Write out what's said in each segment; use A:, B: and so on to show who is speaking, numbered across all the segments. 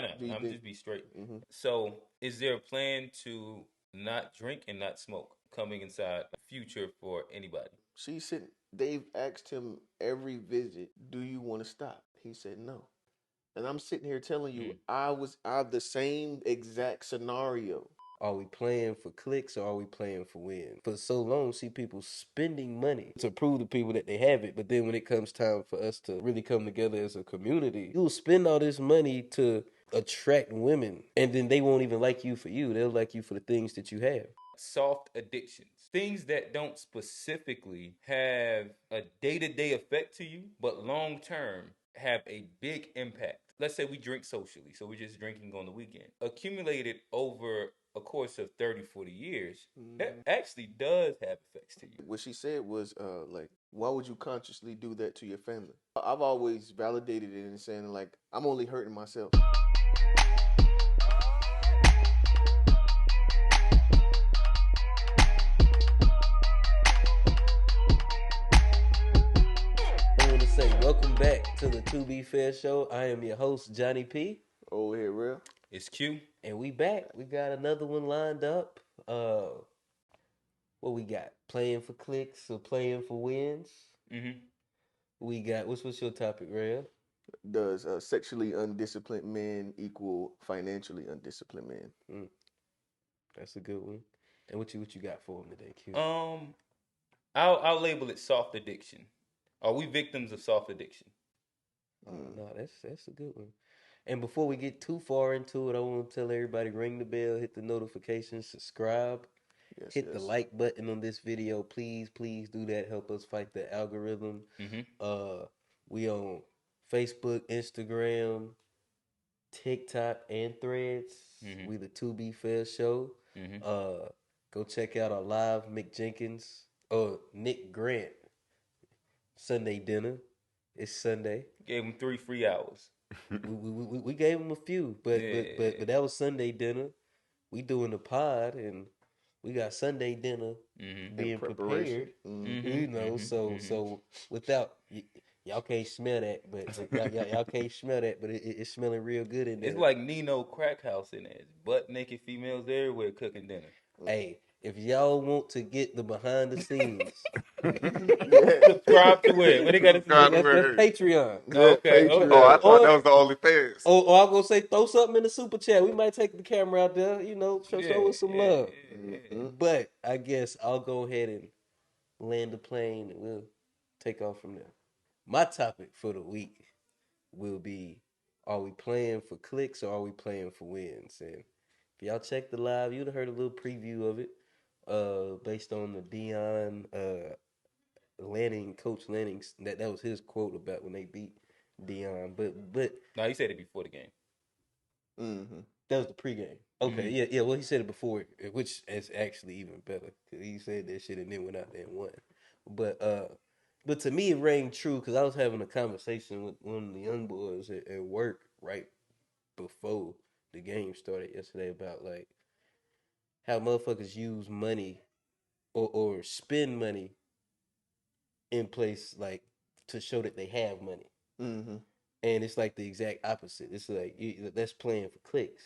A: No, I'm just be straight.
B: Mm-hmm.
A: So, is there a plan to not drink and not smoke coming inside the future for anybody?
B: She said they've asked him every visit, "Do you want to stop?" He said no. And I'm sitting here telling you,
A: Mm.
B: I have the same exact scenario.
C: Are we playing for clicks or are we playing for wins? For so long, see people spending money to prove to people that they have it, but then when it comes time for us to really come together as a community, you'll spend all this money to attract women, and then they won't even like you for you. They'll like you for the things that you have.
A: Soft addictions, things that don't specifically have a day to day effect to you, but long term have a big impact. Let's say we drink socially, so we're just drinking on the weekend. Accumulated over a course of 30, 40 years, that actually does have effects to you.
B: What she said was, like, why would you consciously do that to your family? I've always validated it in saying, like, I'm only hurting myself.
C: I want to say welcome back to the To Be Fair Show. I am your host, Johnny P.
B: Over here, real.
A: It's Q.
C: And we back. We got another one lined up. What we got? Playing for clicks or playing for wins?
A: Mm-hmm.
C: We got what's your topic, Ray?
B: Does sexually undisciplined men equal financially undisciplined men?
C: That's a good one. And what you got for him today, Q?
A: I'll label it soft addiction. Are we victims of soft addiction?
C: No, that's a good one. And before we get too far into it, I want to tell everybody ring the bell, hit the notifications, subscribe,
B: Yes,
C: hit the like button on this video. Please do that. Help us fight the algorithm.
A: Mm-hmm.
C: We on Facebook, Instagram, TikTok, and Threads.
A: Mm-hmm.
C: We the To Be Fair Show.
A: Mm-hmm.
C: Go check out our live Nick Grant Sunday dinner. It's Sunday.
A: Gave him 3 free hours.
C: we gave him a few, but that was Sunday dinner. We doing the pod, and we got Sunday dinner being prepared. You know, so without y'all can't smell that, but y'all can't smell that, but it's smelling real good in there.
A: It's like Nino Crack House in there. Butt naked females everywhere cooking dinner.
C: Hey, if y'all want to get the behind the scenes,
A: subscribe to it. What they got to say?
C: That's Patreon.
A: Okay.
B: Patreon.
D: Oh, I thought that was the only fans.
C: Or I'm gonna say throw something in the super chat. We might take the camera out there, you know, show us some love. But I guess I'll go ahead and land the plane and we'll take off from there. My topic for the week will be: are we playing for clicks or are we playing for wins? And if y'all check the live, you'd have heard a little preview of it, based on the Dion Coach Lanning's that was his quote about when they beat Dion. But
A: no, he said it before the game.
C: That was the pregame. Okay, yeah. Well, he said it before, which is actually even better. He said that shit and then went out there and won. But to me, it rang true because I was having a conversation with one of the young boys at work right before the game started yesterday about like how motherfuckers use money or spend money in place like to show that they have money. And it's like the exact opposite. It's like that's playing for clicks.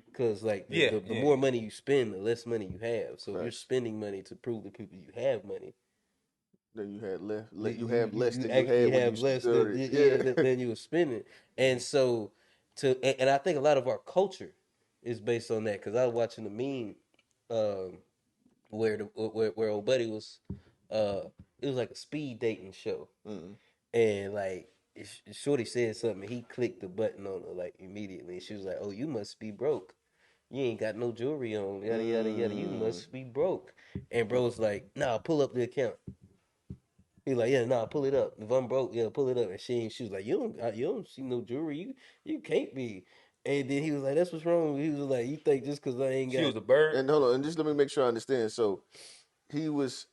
C: Because like the more money you spend, the less money you have. So if you're spending money to prove to people you have money,
B: then you had less. You have less than
C: you
B: had when
C: have
B: you
C: less
B: started.
C: than you were spending. And so and I think a lot of our culture is based on that. Because I was watching the meme where old buddy was. It was like a speed dating show, and like Shorty said something. He clicked the button on her like immediately. She was like, "Oh, you must be broke. You ain't got no jewelry on. Yada yada yada. You must be broke." And bro's like, "Nah, pull up the account." He like, "Yeah, nah, pull it up. If I'm broke, yeah, pull it up." And she was like, "You don't see no jewelry. You can't be." And then he was like, "That's what's wrong." He was like, "You think just because I ain't got?"
A: She was a bird.
B: And hold on, and just let me make sure I understand. So she was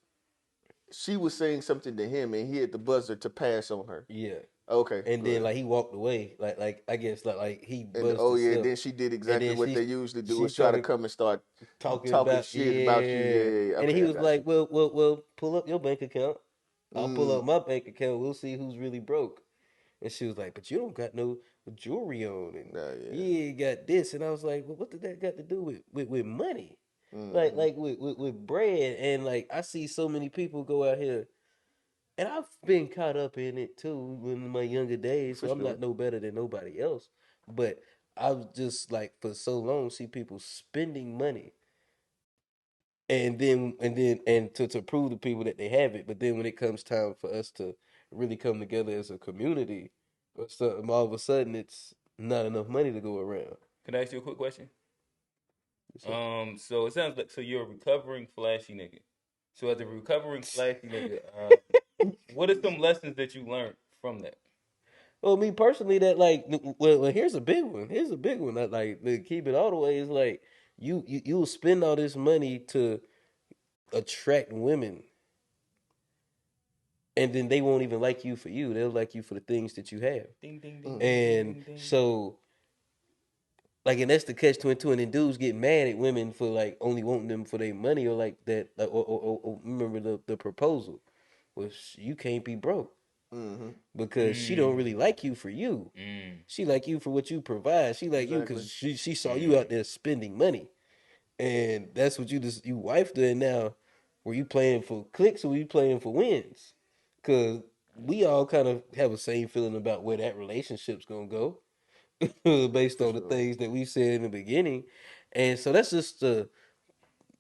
B: saying something to him, and he had the buzzer to pass on her.
C: Yeah.
B: Okay.
C: And then like he walked away, like I guess like he buzzed
B: and then she did exactly what they usually do, was try to come and start talking shit
C: yeah.
B: about you. Yeah.
C: Okay, and he was like, well, pull up your bank account. I'll pull up
B: Mm.
C: my bank account. We'll see who's really broke. And she was like, but you don't got no jewelry on, and
B: Yeah.
C: yeah, got this, and I was like, well, what did that got to do with money?
B: Mm-hmm.
C: Like with bread, and like I see so many people go out here, and I've been caught up in it too in my younger days,
B: For
C: so I'm
B: sure.
C: not no better than nobody else. But I've just like for so long see people spending money, and to prove to people that they have it. But then when it comes time for us to really come together as a community or something, all of a sudden it's not enough money to go around.
A: Can I ask you a quick question?
C: So,
A: So it sounds like you're a recovering flashy nigga. So as a recovering flashy nigga, what are some lessons that you learned from that?
C: well, me personally, that like, well, here's a big one. Here's a big one. That like, to keep it all the way is like, you'll spend all this money to attract women, and then they won't even like you for you. They'll like you for the things that you have.
A: Ding ding ding
B: Mm-hmm.
A: ding ding
C: And
A: ding ding.
C: so, like, and that's the catch 22. And then dudes get mad at women for like only wanting them for their money or like that. Like, or remember the proposal was you can't be broke
B: Mm-hmm.
C: because she don't really
A: Mm,
C: like you for you.
A: mm,
C: She like you for what you provide. She like you
B: Exactly.
C: because she saw you
A: mm.
C: out there spending money, and that's what you wife doing now. Were you playing for clicks or were you playing for wins? Because we all kind of have the same feeling about where that relationship's gonna go, based
B: For
C: on the
B: sure.
C: things that we said in the beginning. And so that's just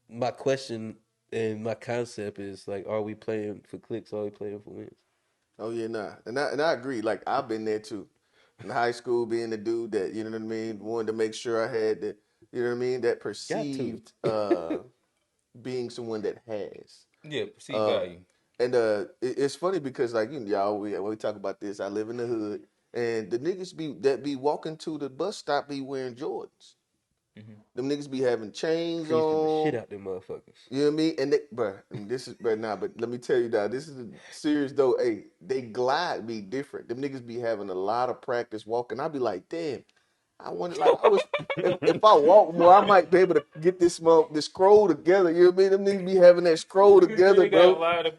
C: my question and my concept is like, are we playing for clicks? Or are we playing for wins?
B: Oh yeah, nah, and I agree. Like I've been there too, in high school, being the dude that you know what I mean, wanted to make sure I had the, you know what I mean, that
C: Got to.
B: perceived being someone that has.
A: Yeah, perceived
B: Uh,
A: value.
B: and it's funny because like you know, y'all, when we talk about this, I live in the hood, and the niggas be walking to the bus stop be wearing Jordans.
A: Hmm.
B: Them niggas be having chains
C: Creasing the shit
B: on.
C: out them motherfuckers.
B: You know what I mean? And they, bruh, and this is, bruh, nah, but let me tell you now, this is serious though. Hey, they glide be different. Them niggas be having a lot of practice walking. I be like, damn, I wonder, like, I was, if I walk more, I might be able to get this scroll together. You know what I mean? Them niggas be having that scroll together,
A: They got a
B: bro.
A: lot of.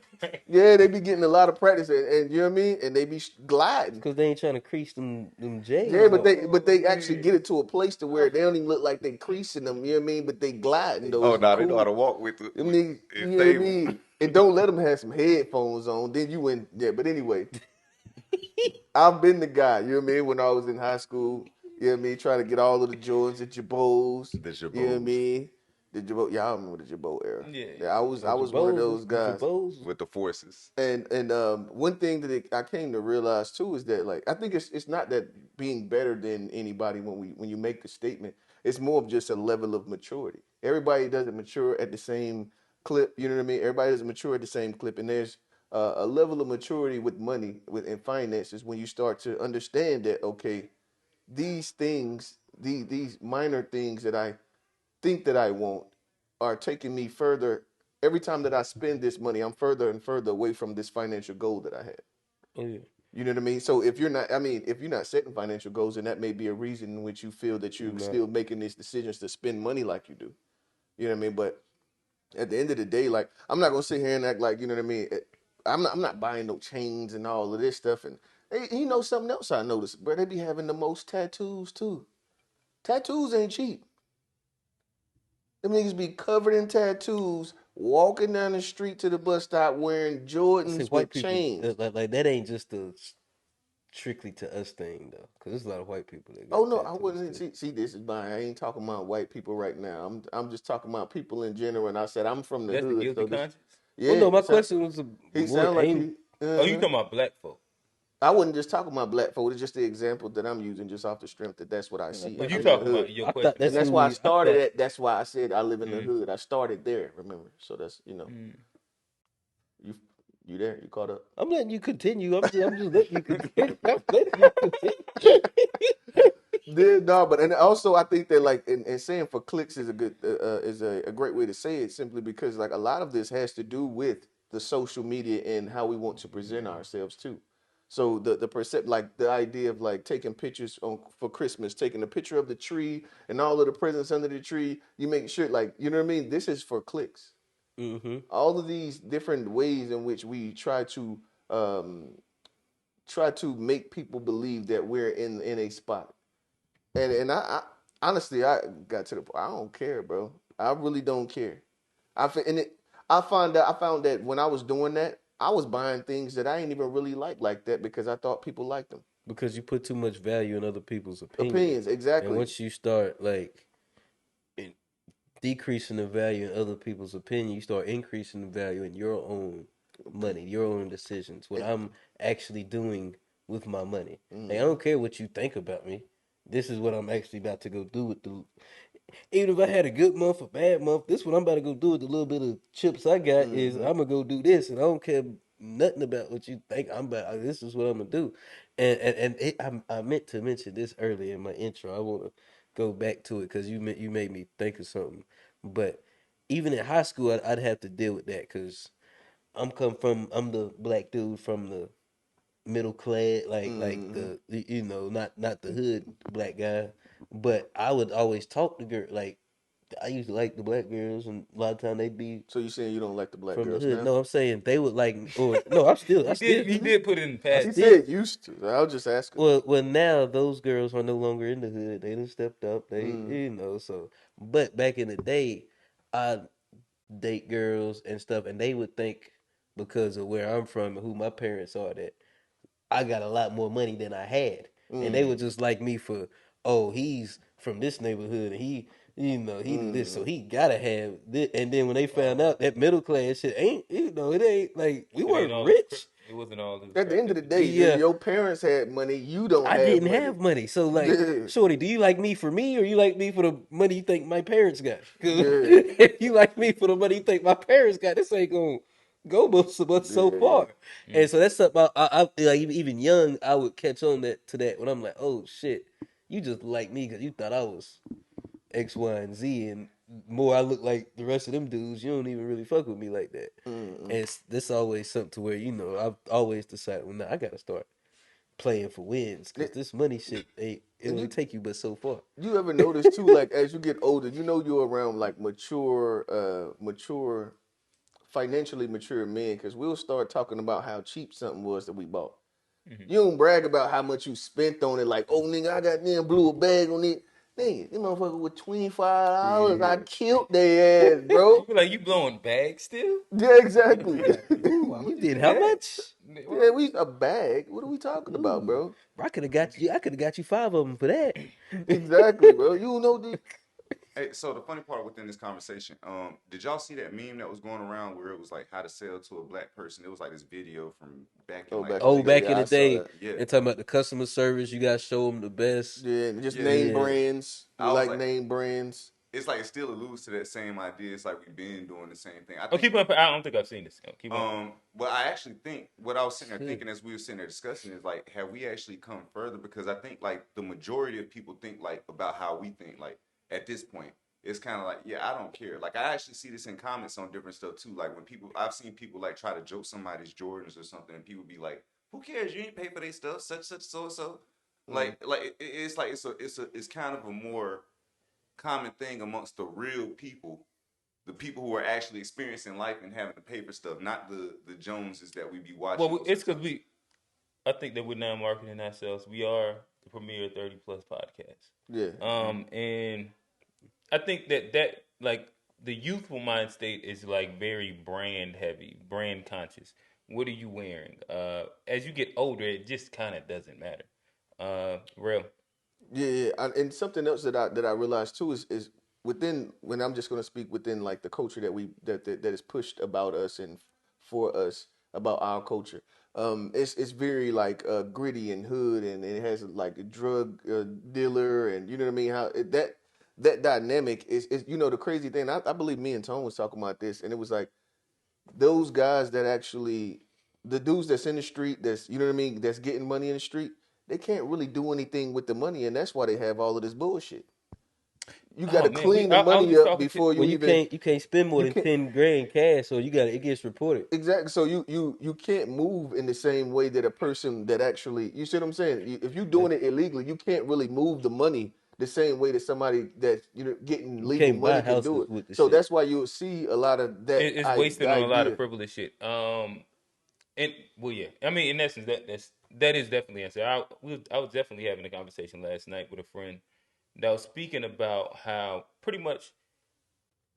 B: Yeah, they be getting a lot of practice, and you know what I mean? And they be
C: It's
B: gliding.
C: because they ain't trying to crease them
B: Yeah,
C: J's
B: but
C: off.
B: they actually
A: Man.
B: get it to a place to where they don't even look like they creasing them. You know what I mean? But they gliding
C: They
B: though.
D: Oh
B: It's
D: no, they know how
B: cool.
D: to walk with
B: Them niggas,
D: it's
B: you know what I
D: stable.
B: mean? And don't let them have some headphones on. Then you win. Yeah, but anyway, I've been the guy, you know what I mean? When I was in high school, you know what I mean? Trying to get all of the Jordans at your bowls,
D: The
B: you know what I
D: Jabos
B: mean? The Jabot, y'all remember the Jabot era.
A: Yeah,
B: Yeah, I
A: yeah.
B: was
C: The
B: I was one of
C: Jabos,
B: those
C: the
B: guys.
C: Jabos.
D: with the forces.
B: And one thing that I came to realize too is that like I think it's not that being better than anybody when you make the statement. It's more of just a level of maturity. Everybody doesn't mature at the same clip. You know what I mean? Everybody doesn't mature at the same clip, and there's a level of maturity with money in finances when you start to understand that okay, these things, these minor things that I think that I want are taking me further. Every time that I spend this money, I'm further and further away from this financial goal that I had.
C: Oh yeah,
B: You know what I mean? So if you're not, I mean, if you're not setting financial goals, then that may be a reason in which you feel that you're
C: you not.
B: still making these decisions to spend money like you do. You know what I mean? But at the end of the day, like I'm not gonna sit here and act like you know what I mean. I'm not buying no chains and all of this stuff. And hey, you know something else I noticed, bro? They be having the most tattoos too. Tattoos ain't cheap. Them niggas be covered in tattoos, walking down the street to the bus stop wearing
C: I say
B: Jordans
C: white
B: with
C: people
B: chains.
C: like that ain't just a strictly to us thing though, because there's a lot of white people that
B: Oh
C: got
B: no, I
C: tattoos
B: wouldn't
C: too.
B: see. This is mine. I ain't talking about white people right now. I'm just talking about people in general. And I said I'm from the
A: That's the
B: hood,
A: guilty
B: so this.
A: conscience.
C: Well,
B: Yeah,
C: no, my question was
B: he
C: more
B: sound like
C: aimed.
B: he.
A: Oh, you
B: Uh-huh.
A: talking about black folk?
B: I wasn't just talking about black folk. It's just the example that I'm using, just off the strength that that's what I
C: I
B: see.
A: But
C: thought
A: you
B: I'm in the
A: talking
B: hood,
A: about your
C: I thought
A: question
B: and
C: that's
A: was?
B: that's
C: who
B: why I
C: we. I
B: started
C: thought.
B: at. That's why I said I live in the
A: Mm,
B: hood. I started there. Remember, so that's
A: mm.
B: you. You there? You caught up?
C: I'm letting you continue. I'm just letting you continue. I'm letting you continue.
B: Yeah, no, but and also I think that like and saying for clicks is a good is a great way to say it simply because like a lot of this has to do with the social media and how we want to present ourselves too. So the percept like the idea of like taking pictures on for Christmas, taking a picture of the tree and all of the presents under the tree. You make sure like you know what I mean. This is for clicks.
C: Mm-hmm.
B: All of these different ways in which we try to um, try to make people believe that we're in a spot. And I honestly, I got to the point. I don't care, bro. I really don't care. And it, I found that when I was doing that, I was buying things that I ain't even really like that because I thought people liked them.
C: Because you put too much value in other people's opinion,
B: Opinions,
C: and
B: exactly.
C: once you start like decreasing the value in other people's opinion, you start increasing the value in your own money, your own decisions. What
B: And,
C: I'm actually doing with my money. Like, I
B: mm,
C: don't care what you think about me. This is what I'm actually about to go do with the. Even if I had a good month or bad month, this what I'm about to go do with the little bit of chips I got is
B: mm-hmm.
C: I'm gonna go do this, and I don't care nothing about what you think. I'm about this is what I'm gonna do, I meant to mention this earlier in my intro. I want to go back to it because you made me think of something. But even in high school, I'd have to deal with that because I'm the black dude from the middle class, like
B: Mm-hmm.
C: the not the hood black guy, but I would always talk to girl like I used to like the black girls, and a lot of time they'd be
B: So you saying you don't like the black
C: from the
B: girls
C: hood.
B: now?
C: No, I'm saying they would like or no, I still
A: He
C: do.
A: did put it in the
C: I
A: past.
B: He
C: still
B: said used to. I was just asking.
C: well now those girls are no longer in the hood. They done stepped up. They
B: Mm.
C: so but back in the day, I date girls and stuff, and they would think because of where I'm from and who my parents are that I got a lot more money than I had, and they
B: Mm.
C: would just like me for, oh, he's from this neighborhood, and he did this, so
B: Mm.
C: he gotta have this. And then when they found out that middle class shit ain't, it ain't like we
A: It ain't
C: weren't
A: all as
C: rich.
A: it wasn't all as
B: At the end of
A: attractive
B: the
A: as it
B: day,
A: used to
C: Yeah,
A: be.
B: your parents had money. You don't
C: I
B: have
C: didn't
B: money.
C: have money, so like,
B: Yeah.
C: shorty, do you like me for me, or you like me for the money you think my parents got? 'Cause
B: Yeah.
C: if you like me for the money you think my parents got, this ain't gonna go but so
B: Yeah.
C: far.
A: Mm.
C: And so that's something I like even young I would catch on to that when I'm like, oh shit, you just like me because you thought I was X, Y, and Z, and more I look like the rest of them dudes. You don't even really fuck with me like that.
B: Mm.
C: And this always something to where I've always decided, well, nah, I gotta start playing for wins because this money shit ain't it
B: And
C: only take you but so far.
B: you ever notice too, like as you get older, you're around like mature, financially mature men, because we'll start talking about how cheap something was that we bought.
A: Mhm.
B: You don't brag about how much you spent on it, like, oh nigga, I got damn blew a bag on it. Nigga, this motherfucker with $25, I
C: Yeah.
B: killed their ass,
A: You
B: bro.
A: feel like you blowing bags still?
B: Yeah, exactly.
A: Why
C: You
A: would you
C: did
A: do
C: how
A: that?
C: much?
B: Yeah,
A: Well,
B: we a bag. What are we talking about,
C: Ooh,
B: bro?
C: I could have got you. I could have got you five of them for that.
B: Exactly, bro. You know the
D: Hey, so the funny part within this conversation, did y'all see that meme that was going around where it was like how to sell to a black person? It was like this video from back in
B: oh
D: like
B: back in the
C: Oh,
B: day,
C: back in
B: yeah,
C: the
B: I saw
C: day,
B: that.
D: yeah,
C: and talking about the customer service, you got to show them the best.
B: Yeah, just
D: yeah.
B: name
C: Yeah,
B: brands. We
D: I was
B: like
D: like,
B: name brands.
D: it's like it still alludes to that same idea. It's like we've been doing the same thing. I
A: oh,
D: think
A: keep up. I don't think I've seen this. Keep on.
D: Well, I actually think what I was sitting there
C: shit.
D: thinking as we were sitting there discussing is like, have we actually come further? Because I think like the majority of people think like about how we think. Like at this point, it's kind of like, yeah, I don't care. Like I actually see this in comments on different stuff too. Like when I've seen people like try to joke somebody's Jordans or something, and people be like, "Who cares? You ain't pay for their stuff, such so and so."
B: Mm.
D: It's like it's kind of a more common thing amongst the real people, the people who are actually experiencing life and having to pay for stuff, not the Joneses that we be watching
A: Well,
D: most
A: it's
D: of the
A: because
D: time.
A: I think that we're now marketing ourselves. We are the premier 30 plus podcast.
B: Yeah.
A: And I think that like the youthful mind state is like very brand heavy, brand conscious. What are you wearing? As you get older, it just kind of doesn't matter. Real.
B: Yeah, yeah. And something else that I realized too is within when I'm just going to speak within like the culture that is pushed about us and for us about our culture. It's very like gritty and hood, and it has like a drug dealer, and you know what I mean. That dynamic is the crazy thing. I believe me and Tone was talking about this, and it was like those guys that actually the dudes that's in the street, that's you know what I mean, that's getting money in the street, they can't really do anything with the money, and that's why they have all of this bullshit. You got
A: Oh
B: to
A: man,
B: clean the
A: I was
B: money
A: just
B: up
A: talking to.
B: before
C: Well,
B: you even
C: you can't spend more
B: you
C: than
B: can't
C: 10 grand cash, so it gets reported.
B: exactly. So you can't move in the same way that a person that actually you see what I'm saying. If you're
C: That
B: doing it illegally, you can't really move the money the same way that somebody that's getting
C: you
B: legal
C: can't buy
B: money can do
C: houses
B: it.
C: with the
B: So
C: shit.
B: that's why you'll see a lot of that
A: It's wasted on a lot of
B: idea.
A: frivolous shit. And well, yeah. I mean, in essence, That is definitely an answer. I was definitely having a conversation last night with a friend that was speaking about how pretty much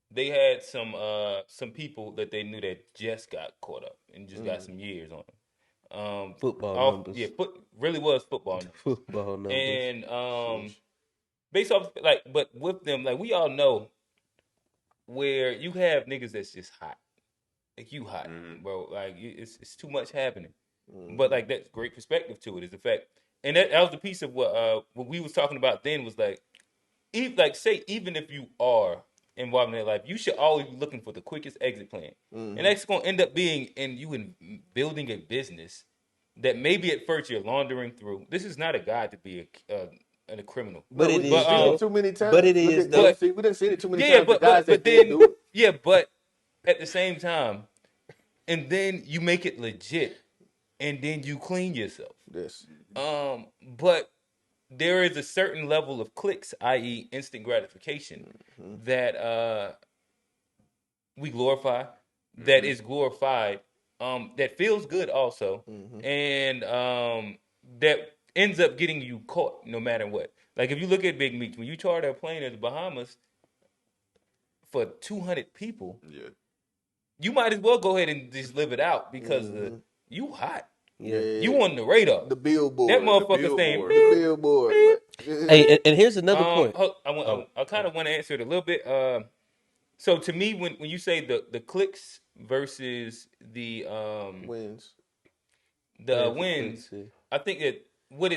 A: they had some people that they knew that just got caught up and just got some years on them.
C: Football
A: Off yeah,
C: numbers.
A: really was football numbers.
C: Football numbers.
A: And
B: Sheesh.
A: based off like, but with them, like we all know where you have niggas that's just hot, like you hot,
D: Mm-hmm.
A: bro. Like it's too much happening. But
B: Mhm.
A: like that's great perspective to it is the fact, and that was the piece of what we was talking about then was like, like say even if you are involved in their life, you should always be looking for the quickest exit plan, and
B: Mhm.
A: that's going to end up being in building a business that maybe at first you're laundering through. This is not a guide to be a criminal,
C: But
B: No,
C: it
B: we've
A: but
C: is
B: seen it
C: though.
B: too many
C: But
B: times.
C: it
B: Look
C: is
B: at
C: though.
A: but
B: we done seen it too many
A: yeah,
B: times. The guys that did
A: then
B: do it.
A: yeah, but at the same time, and then you make it legit, and then you clean yourself.
B: This.
A: But there is a certain level of clicks, i.e., instant gratification,
B: Mhm.
A: that we glorify, that
D: Mm-hmm.
A: is glorified, that feels good also,
B: Mhm.
A: and that ends up getting you caught no matter what. Like if you look at Big Meats, when you charter a plane in the Bahamas for 200 people,
D: Yeah.
A: you might as well go ahead and just live it out because
B: Mhm.
A: you hot.
C: Yeah.
A: You
B: Yeah.
A: on the radar.
B: The
A: That
B: billboard.
D: The
A: motherfucker saying
D: billboard.
B: The
A: beep,
B: billboard.
A: beep.
C: Hey,
B: Like,
C: and here's another point. Oh,
A: I kind of want to answer it a little bit. So to me, when you say the clicks versus
B: wins.
A: the
C: let's
A: wins,
C: see.
A: I think that what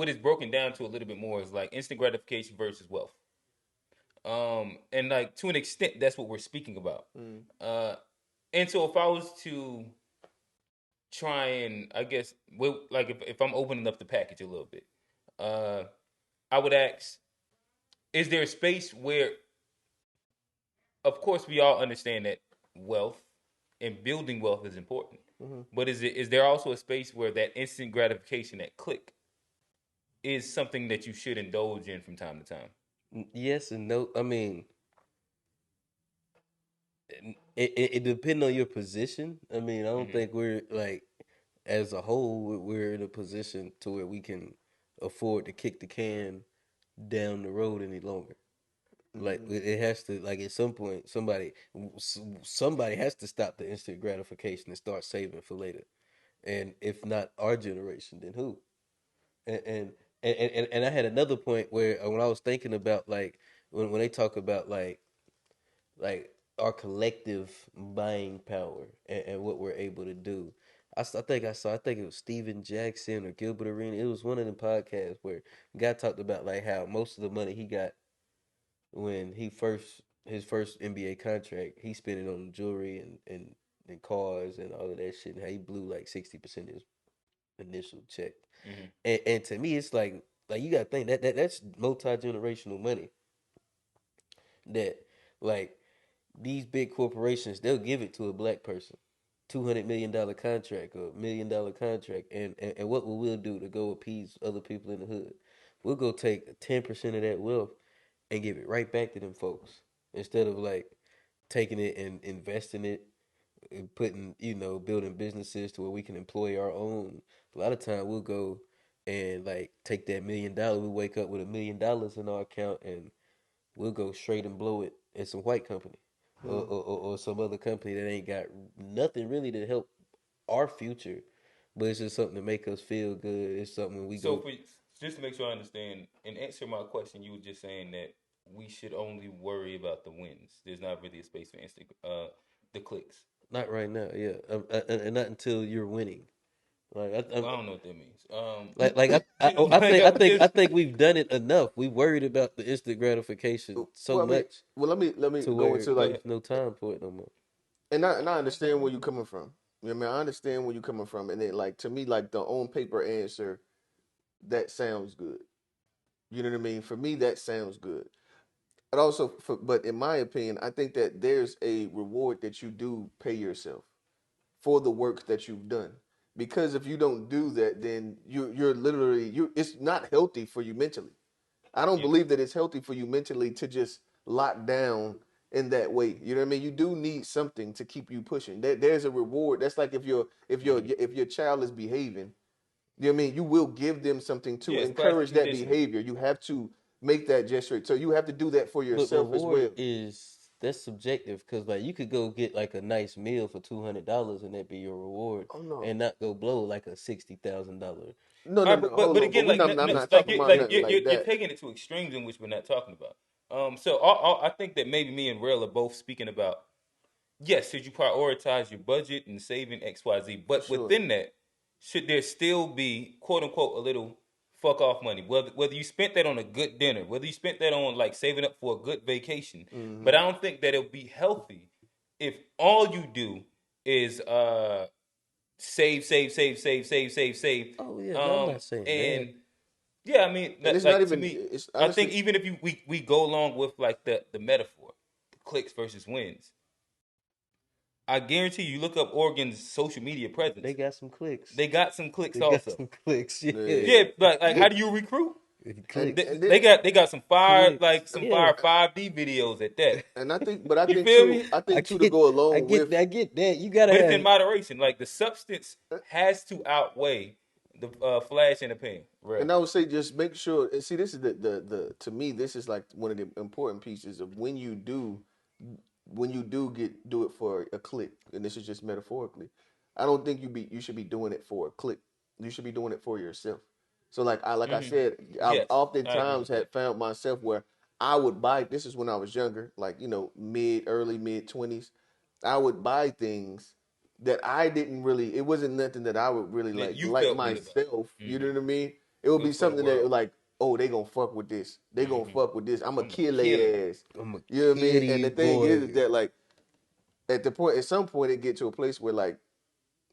A: is broken down to a little bit more is like instant gratification versus wealth. And like to an extent, that's what we're speaking about.
B: Mm.
A: Uh, and so if I was to try and I guess well, like if I'm opening up the package a little bit, uh, I would ask: is there a space where, of course, we all understand that wealth and building wealth is important,
B: Mhm.
A: but is there also a space where that instant gratification, that click, is something that you should indulge in from time to time?
C: Yes and no. I mean, it depends on your position. I mean, I don't
A: Mm-hmm.
C: think we're like as a whole we're in a position to where we can afford to kick the can down the road any longer. Like
B: Mhm.
C: it has to like at some point somebody has to stop the instant gratification and start saving for later. And if not our generation, then who? And and I had another point where when I was thinking about like when they talk about like our collective buying power and what we're able to do. I think it was Steven Jackson or Gilbert Arenas. It was one of them podcasts where the guy talked about like how most of the money he got when his first NBA contract, he spent it on jewelry and cars and all of that shit, and how he blew like 60% of his initial check.
A: Mm-hmm.
C: And to me, it's like you gotta think that's multi generational money that like these big corporations they'll give it to a black person. $200 million contract or $1 million contract, and what will we do to go appease other people in the hood? We'll go take 10% of that wealth and give it right back to them folks instead of like taking it and investing it and putting building businesses to where we can employ our own. A lot of time we'll go and like take that $1 million. We wake up with $1 million in our account and we'll go straight and blow it at some white company
B: Mhm.
C: or some other company that ain't got nothing really to help our future, but it's just something to make us feel good. It's something we
A: So
C: go.
A: for just to make sure I understand and answer my question, you were just saying that we should only worry about the wins. There's not really a space for instant the clicks.
C: Not right now, yeah, and not until you're winning. Like
A: Well, I don't know what that means.
C: like
A: Like I'm
C: I
A: just
C: think we've done it enough. We worried about the instant gratification so
B: Well, I mean,
C: much
B: well, let me
C: to
B: go
C: where
B: into
A: go
B: like,
A: ahead.
C: there's no time for it no more.
B: and I understand where you're coming from. You know what I mean? I understand where you're coming from, and then like to me, like the on paper answer that sounds good. You know what I mean? For me, that sounds good. But also, but in my opinion, I think that there's a reward that you do pay yourself for the work that you've done. Because if you don't do that, then you're literally you. It's not healthy for you mentally. I don't
A: Yeah.
B: believe that it's healthy for you mentally to just lock down in that way. You know what I mean? You do need something to keep you pushing. There's a reward. That's like if your
A: Mm-hmm.
B: if your child is behaving, You know what I mean? You will give them something to
A: Yeah, it's classic
B: encourage that
A: conditioning.
B: behavior. You have to make that gesture. So you have to do that for
C: But
B: yourself as well.
C: that's subjective because like you could go get like a nice meal for $200 and that be your reward,
B: Oh no.
C: and not go blow like a $60,000.
B: No,
A: All
B: no,
A: right,
B: no.
A: but
B: Hold on. But
A: again, like
B: I'm not
C: It's
A: like
B: talking about
C: subjective.
B: nothing like
A: you're
B: that.
A: taking it to extremes in which we're not talking about. So I think that maybe me and Rail are both speaking about, yes, should you prioritize your budget and saving X Y Z,
B: For
A: but
B: sure.
A: within that, should there still be quote unquote a little fuck off money? Whether you spent that on a good dinner, whether you spent that on like saving up for a good vacation,
B: Hmm.
A: but I don't think that it'll be healthy if all you do is save.
C: Oh yeah, no, I'm not saying that.
A: And yeah, I mean,
B: And it's not
A: like to
B: even.
A: me,
B: It's
A: I think
B: honestly.
A: even if we go along with like the metaphor, clicks versus wins, I guarantee you look up Oregon's social media presence.
C: They got some clicks.
A: They got some clicks
C: They got
A: also.
C: some clicks. Yeah,
B: Yeah.
A: Yeah, like how do you recruit?
B: And
C: clicks.
B: and
A: They
B: then
A: got some fire
C: Clicks.
A: some
C: Yeah,
A: fire 5D videos at that.
B: and I think, but I
A: You
B: think
A: feel
B: too.
A: me?
B: I
C: I
B: think too to
C: get,
B: go along with.
C: I get that. You gotta
A: But it's in
C: have.
A: moderation. Like the substance has to outweigh the flash in the pan. Right.
B: And I would say just make sure. And see, this is the to me, this is like one of the important pieces of when you do it for a click, and this is just metaphorically. I don't think you should be doing it for a click. You should be doing it for yourself. So like I
A: Hmm.
B: said, I've
A: Yes, I agree
B: oftentimes
A: with
B: had
A: that.
B: found myself where I would buy. This is when I was younger, like early mid 20s. I would buy things that I didn't really. It wasn't nothing that I would really
A: That you
B: like
A: felt good about.
B: myself. You know
A: Hmm.
B: what I mean? It would
A: It
B: be
A: was for the
B: something that
A: world.
B: like, oh, they gonna fuck with this. They gonna
A: Hmm.
B: fuck with this. I'm gonna
A: I'm gonna
B: kill
A: kill him.
B: their ass.
C: I'm a
B: You know what I mean? And
C: kitty
B: the thing is
C: boy.
B: that like at some point it get to a place where like,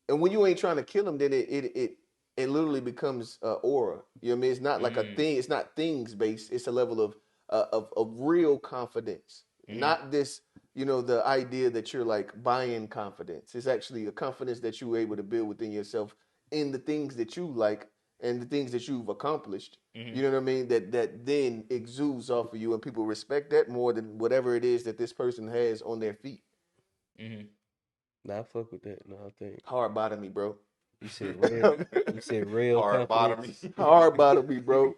B: and when you ain't trying to kill them, then it literally becomes aura. You know what I mean? It's not like a
A: Mm.
B: thing. It's not things based. It's a level of real confidence,
A: Mm.
B: not this. The idea that you're like buying confidence. It's actually a confidence that you're able to build within yourself in the things that you like and the things that you've accomplished. You
A: Mm.
B: know what I mean? That then exudes off of you, and people respect that more than whatever it is that this person has on their feet.
A: Mm.
C: Nah, I fuck with that. No, I think
B: Hard bottom me, bro.
C: you said real. You said real
D: Hard bottom.
C: confidence.
B: Hard bottom me, bro.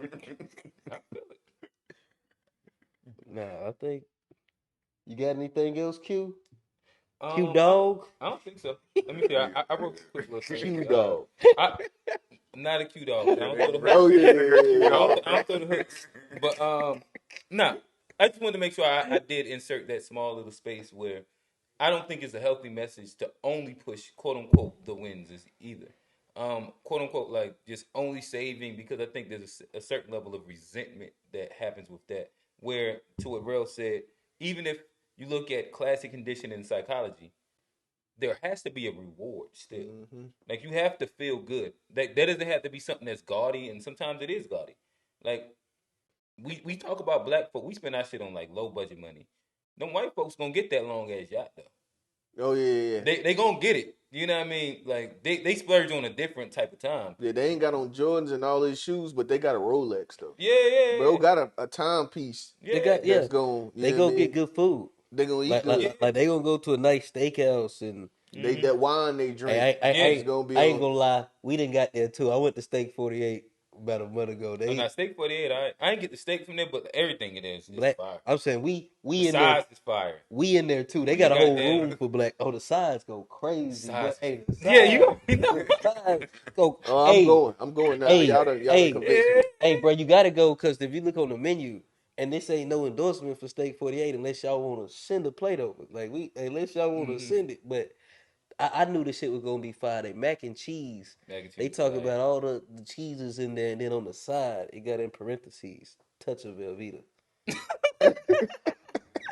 A: I feel it.
C: Nah, I think you got anything else, Q? Q
A: Um, I,
C: dog.
A: I don't think so. Let me see. I wrote a quick little thing.
B: Q dog.
A: I not a Q dog. I don't throw the
B: Oh
A: hooks.
B: yeah, yeah, yeah.
A: I don't throw the hooks. But nah. I just wanted to make sure I did insert that small little space where I don't think it's a healthy message to only push quote unquote the wins is either. Quote unquote like just only saving because I think there's a certain level of resentment that happens with that. Where to what Rel said, even if you look at classic conditioning in psychology, there has to be a reward still.
B: Hmm.
A: Like you have to feel good. That doesn't have to be something that's gaudy, and sometimes it is gaudy. Like we talk about black folk, we spend our shit on like low budget money. Them white folks gonna get that long ass yacht though.
B: Oh yeah, yeah, yeah.
A: They gonna get it. You know what I mean? Like they splurge on a different type of time.
B: Yeah, they ain't got on Jordans and all these shoes, but they got a Rolex though. Bro
A: Yeah.
B: got a timepiece
C: They got
B: that's
C: yeah.
B: going. You
C: They
B: know what
C: go
B: I
C: get
B: mean?
C: good food.
B: They gonna eat
C: Like
B: good.
C: like, like they gonna go to a nice steakhouse and
B: They
A: Mm-hmm.
B: that wine they drink
A: Yeah.
B: is gonna be
C: I ain't
B: on.
C: gonna lie. We didn't got there too. I went to Steak 48 about a month ago.
A: I'm
C: They
A: not steak 48. I ain't get the steak from there, but everything it is
C: black.
A: fire.
C: I'm saying
A: The
C: we in there.
A: size is fire.
C: We in there too. They
A: When you
C: got a
A: got
C: whole
A: there,
C: room for black. Oh, the sides go crazy.
A: size.
C: But, hey, the
A: Yeah, you
C: sides,
A: know.
C: the sides go.
B: Oh, I'm
C: Hey,
B: going. I'm going now.
C: hey,
B: Y'all done
C: hey,
B: convinced
A: Yeah.
B: me.
C: hey, bro, you gotta go because if you look on the menu and this ain't no endorsement for Steak 48 unless y'all want to send a plate over. Like unless y'all want to
A: Mm-hmm.
C: send it. But I knew this shit was gonna be fire. They mac and cheese.
A: Mac and
C: They
A: cheese
C: talk
A: fire.
C: about all the cheeses in there, and then on the side it got in parentheses touch of Velveeta.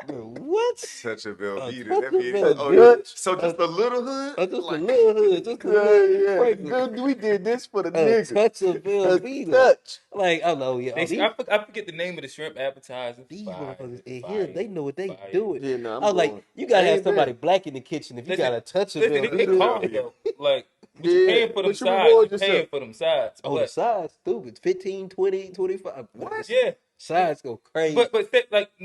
C: Bro, what?
D: Such a
C: A
D: Velveeta.
C: touch
D: That
C: of
D: mean,
C: Velveeta.
D: so just a little hood?
C: Just a
D: Like,
C: little hood, just a little
B: Yeah,
C: sprinkle.
B: dude, we did this for the
C: A
B: nigga.
C: touch of
B: A
C: Velveeta.
B: touch.
C: Like I know, yeah.
A: I forget the name of the shrimp appetizer.
C: These
A: Fire,
C: motherfuckers in here,
A: fire,
C: they know what they
A: fire.
C: doing.
B: Yeah, no,
C: I
B: I'm
C: was like,
B: going.
C: you
B: I
C: gotta have
B: ain't
C: somebody
B: bad.
C: black in the kitchen if you
A: Listen,
C: got a touch of
A: listen, it
C: Velveeta.
A: costs though. Like, but you
B: Yeah,
A: paying for them
B: but you
A: sides.
B: reward
A: You paying
B: yourself.
A: for them sides.
C: Oh, the sides, stupid. 15, 20, 25.
B: What?
A: Yeah.
C: Sides go crazy.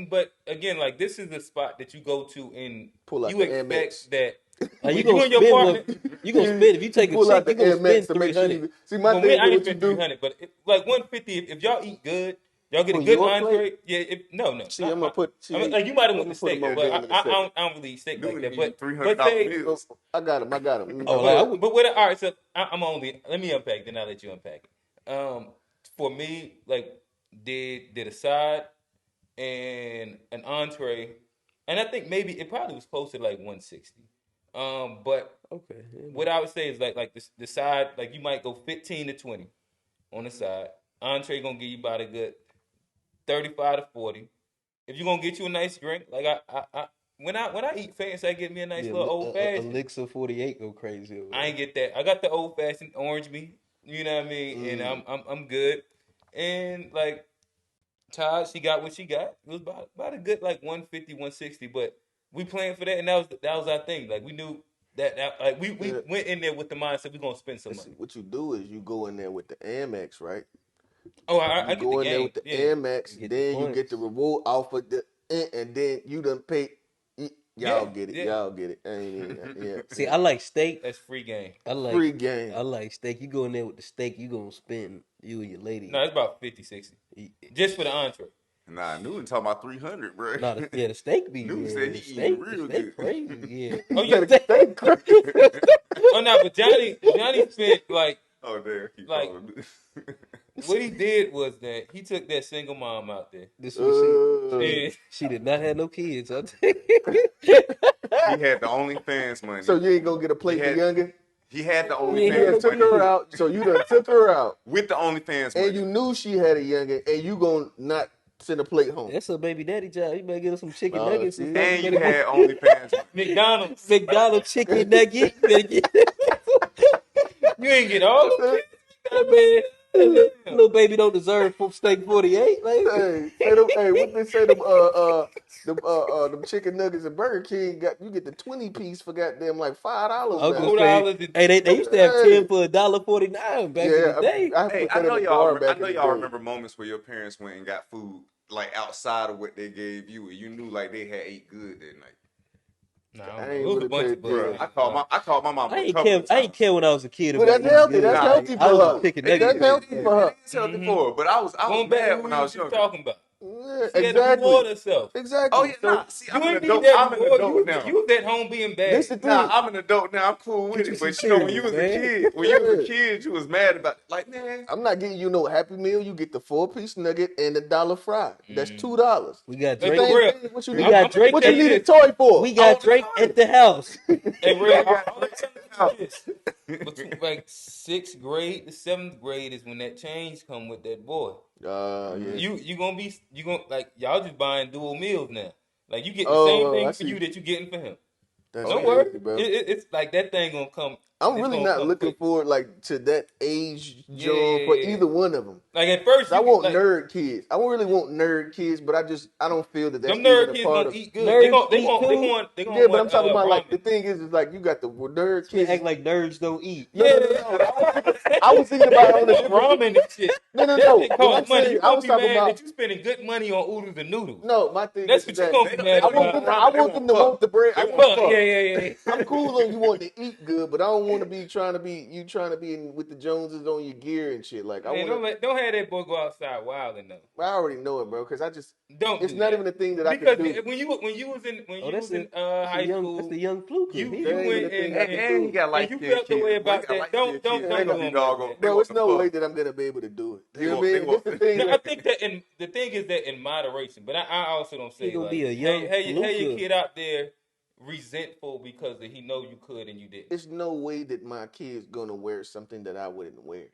A: But again, like this is the spot that you go to and
B: Pull out
A: you
B: the
A: expect
B: Amex.
A: that
C: Like, you
A: When
C: gonna
A: you and your
C: spend
A: partner,
C: what you gonna spend if you take a
B: pull out
C: chick,
B: the
C: you gonna
B: Air Max
C: spend
B: to make sure
C: 300.
B: you. See, my
A: well,
B: thing
A: I
B: is
A: ain't
B: what you
A: spend
B: do.
A: 300, but like 150 if y'all eat good, y'all get a
B: For
A: good
B: your
A: entree.
B: plate?
A: Yeah, no,
B: See, I'm gonna put.
A: I mean,
B: See,
A: like you might have
B: let
A: went
B: me
A: to
B: put a
A: steak,
B: more
A: but
B: game in a second.
A: I don't really eat steak
D: New
A: like that.
D: nigga eating
A: But
D: $300
A: say,
D: meals.
B: I got him.
C: Oh, like I would.
A: but what? All right, so I'm only. Let me unpack. Then I'll let you unpack it. For me, like did a side and an entree, and I think maybe it probably was close to like 160. But
C: Okay. Yeah.
A: what I would say is like the side, like you might go 15 to 20 on the side. Entree gonna give you about a good 35 to 40. If you're gonna get you a nice drink, like when I eat fancy, I get me a nice
C: Yeah,
A: little old fashioned.
C: Elixir 48 go crazy over
A: I
C: there.
A: ain't get that. I got the old fashioned orange me. You know what I mean? And I'm good. And like Todd, she got what she got. It was about a good like 150, 160. But we planned for that, and that was our thing. Like we knew that like we
B: Yeah.
A: went in there with the mindset we're gonna spend some
B: See,
A: money.
B: what you do is you go in there with the Amex, right?
A: Oh,
B: You
A: I get the
B: go in there
A: game.
B: with the
A: Yeah,
B: Amex,
C: You get the
B: then you get the
C: points.
B: reward off of the, and then you done pay. Y'all
A: yeah,
B: get it.
A: yeah.
B: Y'all get it. I ain't even, yeah.
C: See,
B: Yeah.
C: I like steak.
A: That's free game.
C: I like
B: Free game.
C: I like steak. You go in there with the steak, you gonna spend you and your lady.
A: No, it's about 50, 60. Just for the entree.
D: Nah, Newton talking about 300, bro.
C: Nah, the steak be
D: Newton
C: yeah,
D: said
C: the
D: he eating
C: steak, the
D: real
C: steak
D: good.
C: crazy. Yeah.
A: Oh,
B: You
A: you
B: better stay crazy.
A: Oh no, but Johnny spent like
D: Oh, damn, keep
A: like
D: calling me.
A: what he did was that he took that single mom out there.
C: This was
A: Yeah.
C: she did not have no kids. I'll tell
D: He had the OnlyFans money.
B: So you ain't gonna get a
D: he
B: plate for
D: had,
B: youngin?
D: he had the
B: You done
D: OnlyFans
B: took
D: money
B: her out. So you done took her out,
D: with the OnlyFans
B: and
D: money.
B: you knew she had a youngin, and you gonna not send a plate home.
C: That's a baby daddy job. You better get her some chicken
B: Oh,
C: nuggets and
B: see?
C: stuff.
D: And you
C: better
D: had OnlyFans money.
A: McDonald's.
C: get McDonald's chicken nugget. You better get
A: You ain't get all of it.
C: that man. That little baby don't deserve steak 48. Like,
B: Hey, say them, hey, what they say them chicken nuggets at Burger King got you get the 20 piece for goddamn like $5
C: Uncle
B: now.
A: $4
C: say, hey, they used to have
B: Hey.
C: 10 for $1.49 back in
B: Yeah,
C: the day.
B: I
D: Hey,
B: put that in the bar
D: I
B: back
D: know
B: in the
D: y'all
B: day.
D: remember moments where your parents went and got food like outside of what they gave you, and you knew like they had ate good that night.
A: No,
B: I
A: I
B: ain't
A: don't know. It was a
B: really
A: bunch
B: paid
A: of bugs.
D: Bro,
B: attention.
D: I called my mom
C: I
D: a
C: ain't
D: couple
C: care.
D: of
C: I
D: times.
C: ain't care when I was a kid
B: But
C: about
B: that's healthy.
C: eating
B: That's
C: good.
B: healthy
C: I
B: for
C: was
B: her.
C: a chicken
D: It
C: nugget.
B: That's healthy for her.
D: It is healthy for her, but I was
A: Going back to
D: mad
A: what
D: when
A: we
D: I
A: were
D: was
A: just
D: younger.
A: talking about.
B: Yeah,
A: She had to reward
B: exactly.
A: herself.
B: Exactly.
D: Oh yeah,
B: So
D: nah. See,
A: You
D: I'm an
A: ain't need
D: adult.
A: that
D: I'm an
A: reward.
D: adult now.
A: You was at home being bad.
B: this the
D: Nah,
B: thing.
D: I'm an adult now. I'm cool with
C: Get you
D: it.
C: some
D: But you know, when you
C: cereal,
D: was a
C: man.
D: kid, when you was a
B: Yeah.
D: kid, you was mad about like, man.
B: I'm not getting you no Happy Meal. You get the 4-piece nugget and the dollar fry. That's $2.
C: We got
A: Like
C: Drake.
A: for
B: Same
A: real.
B: thing. What you
C: We
B: need?
C: got Drake.
B: What you
A: tell you
B: need a
A: this.
B: toy for?
C: We got
D: All the
C: Drake
D: time.
C: at the house.
A: Hey, real.
D: got
A: All I'm telling you is this. Between like 6th grade to 7th grade is when that change come with that boy.
B: Yeah.
A: You gonna like y'all just buying dual meals now. Like you get the same
B: Oh, I
A: thing for
B: see.
A: you that you getting for him.
B: That's
A: Don't
D: yeah.
A: worry.
B: crazy, bro.
A: It's like that thing gonna come.
B: I'm
A: It's
B: really
A: gonna
B: not
A: come
B: looking
A: quick.
B: forward like to that age
A: Yeah,
B: job
A: yeah,
B: for
A: yeah.
B: either one of them.
A: Like at first
B: I
A: you
B: want
A: like
B: nerd kids. I don't really want nerd kids, but I don't feel that that's
A: them
B: even
A: nerd
B: a
A: kids
B: part
A: gonna
B: of.
A: eat good.
C: Nerds eat
A: They gonna
B: Yeah, but I'm
A: want
B: talking about like the
A: ramen.
B: thing is like you got the nerd
C: This man
B: kids.
C: act like nerds don't eat.
B: No,
A: Yeah,
B: no, no, no. I was thinking about it on
A: they
B: a
A: want
B: different.
A: ramen and shit.
B: No, no,
A: That
B: no.
A: shit
B: What I'm
A: costs money.
B: saying,
A: You
B: I
A: gonna
B: was
A: be
B: talking
A: mad
B: about.
A: that you spending good money on oodles and noodles.
B: No, my thing
A: That's
B: is
A: what you
B: that
A: gonna be mad
B: I want
A: about.
B: them. I want them to want the bread. I
D: They
B: want
A: Fuck,
B: fuck.
A: yeah.
B: I'm cool on you wanting to eat good, but I don't want to be trying to be with the Joneses on your gear and shit. Like I
A: Man,
B: want to.
A: don't have that boy go outside wild enough.
B: I already know it, bro. Because
A: Don't
B: it's
A: do
B: not
A: that.
B: even a thing that I
A: Because
B: can do.
A: when you was in
C: Oh, that's
A: high
C: young.
A: school,
C: That's the young fluke.
A: you
B: That
A: you
B: ain't
A: went
B: even a thing I
A: and,
B: can
A: and,
D: And he
B: do.
D: got
A: and
D: light
A: you
D: skinned
A: felt the
D: kids.
A: way
D: Boy, he
A: about
D: got
A: that.
D: light
A: Don't
D: skinned
A: don't
D: kids.
A: come
D: They
A: to
D: gonna be
A: him like
D: doggone.
A: that.
D: They
B: Bro,
D: want
B: it's
D: the
B: no
D: fuck.
B: way that I'm gonna be able to do it. You know what I
D: They
B: mean?
D: want-
B: This the thing.
A: No, I think that the thing is that in moderation. But I also don't
C: He
A: say
C: gonna
A: like,
C: be a young
A: hey, your
C: fluker.
A: kid out there resentful because he know you could and you didn't.
B: There's no way that my kid's gonna wear something that I wouldn't wear.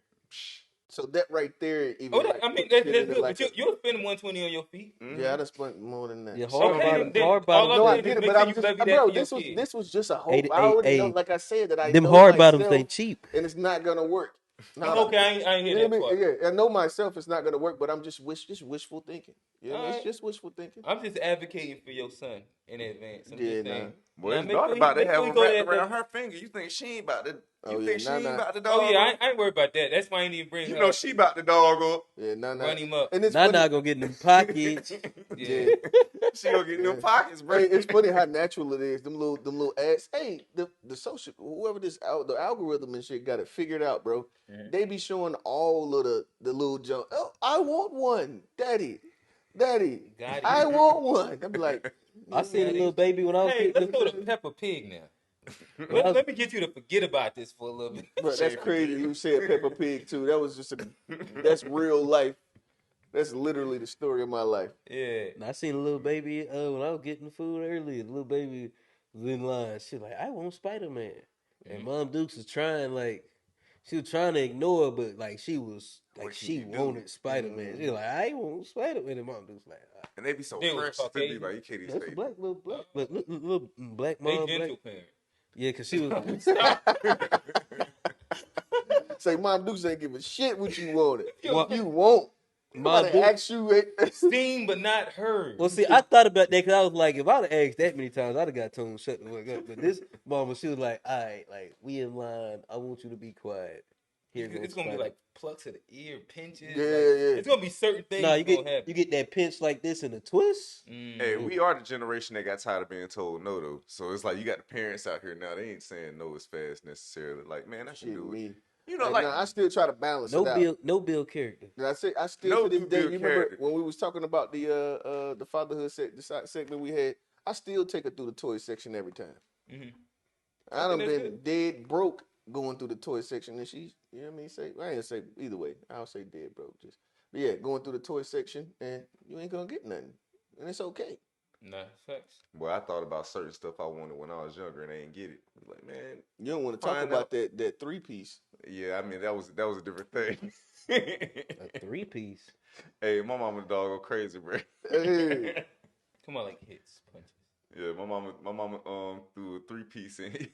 B: So that right there,
A: Oh,
B: even like
A: I mean
B: put shit
A: that's
B: into
A: good.
B: like
A: But you'll spend 120 on your feet.
B: yeah, I done spent more than that.
C: Yeah,
B: So
A: Okay, then
C: hard
A: all
C: bottom.
A: I'm
B: no, I
A: saying
B: get
A: is
B: it,
A: make
B: but
A: sure
B: I'm
A: you
B: just
A: levy that
B: bro.
A: for your kid.
B: This was just a hope.
C: Hey,
B: I already
C: hey,
B: know, like I said, that I
C: them
B: know
C: hard bottoms
B: myself,
C: ain't cheap.
B: and it's not gonna work. Not
A: Okay, I ain't
B: you
A: hear
B: know
A: that
B: what I
A: part.
B: mean? Yeah, I know myself. It's not gonna work, but I'm just wishful thinking. You know what I mean? It's
A: Alright.
B: just wishful thinking.
A: I'm just advocating for your son in advance. I'm
B: Yeah,
A: just
B: nah.
A: saying.
D: Boy,
A: Now
D: his daughter about to
A: make
D: have
A: sure he
D: him
A: go
D: wrapped
A: to
D: around
A: that.
D: her finger. You think she ain't about to
B: Oh
D: You
B: yeah,
D: think she ain't
B: Nana.
D: about the
A: Oh
D: dog?
A: yeah,
D: up?
A: I ain't worried about that. That's why I ain't even bring
D: You
A: her
D: know
A: up.
D: she about the dog up.
B: Yeah, Nana.
A: Run him up.
B: And it's
C: Nah,
B: funny.
C: not gonna get in them pockets.
A: Yeah.
B: Yeah.
D: She gonna get in them
B: Yeah.
D: pockets, bro.
B: Hey, it's funny how natural it is. Them little ads. Hey, the social whoever the algorithm and shit got it figured out, bro.
A: Mhm.
B: They be showing all of the little junk. Oh, I want one, daddy,
A: Got it.
B: I want one. I be like,
C: I seen a
A: Got it.
C: little baby when I was
A: Hey,
C: getting
A: let's
C: the
A: go to
C: food.
A: Peppa Pig now.
C: When I was,
A: Let me get you to forget about this for a little bit.
B: bro, that's
D: Shane
B: crazy.
D: forget.
B: You said Peppa Pig too. That was just that's real life. That's literally the story of my life.
A: Yeah.
C: I seen a little baby when I was getting the food earlier. The little baby was in line. She was like, I want Spider Man. And
A: Mhm.
C: Mom Dukes was trying she was trying to ignore, but she was
D: What can
C: she
D: you do?
C: wanted Spider Man. She was like, I want Spider Man. And Mom Dukes like,
D: And they be so
A: They was
D: precious to be
A: Caucasian.
D: like, you can't even
C: that's a
D: say.
C: black little black, little black
A: They
C: mom, black.
A: gentle parents.
C: Yeah, cause she was.
A: Stop.
B: Say, Mom Dukes ain't give a shit what you wanted.
A: Yo,
B: You won't.
C: Mom
B: Nobody
C: Duke.
B: ask you.
A: seen but not heard.
C: Well, see, I thought about that because I was like, if I'd have asked that many times, I'd have got told shut the fuck up. But this mama, she was like, all right, we in line. I want you to be quiet. Here goes
A: It's gonna be
C: Spider.
A: like plucks of the ear, pinches.
B: Yeah,
A: Like,
B: yeah.
A: it's gonna be certain things
C: No, you
A: gonna
C: get
A: happen.
C: that pinch like this and a twist.
D: Hey,
A: Mm.
D: we are the generation that got tired of being told no, though. So it's like you got the parents out here now. They ain't saying no as fast necessarily. Like, man, I can
B: Shit,
D: do it.
B: me.
D: You know,
B: Like,
D: like
B: no, I still try to balance it out.
C: No bill character.
B: And I still
D: no
B: to this
D: do
B: day.
D: build
B: You remember
D: character.
B: when we was talking about the fatherhood segment we had? I still take her through the toy section every time.
A: Hmm.
B: I
A: think
B: done
A: that's
B: been
A: good.
B: dead broke going through the toy section, and she's, you know what I mean? Say, I ain't gonna say either way. I'll say dead broke. But yeah, going through the toy section, and you ain't gonna get nothing, and it's okay.
A: Nah, facts.
D: Well, I thought about certain stuff I wanted when I was younger and I didn't get it. Like, man,
B: You don't want to talk
D: find
B: about
D: out.
B: that 3-piece.
D: Yeah, I mean that was a different thing.
C: A 3-piece.
D: Hey, my mama and dog go crazy, bro.
B: Hey,
A: Come on, like hits, punches.
D: Yeah, my mama threw a 3-piece and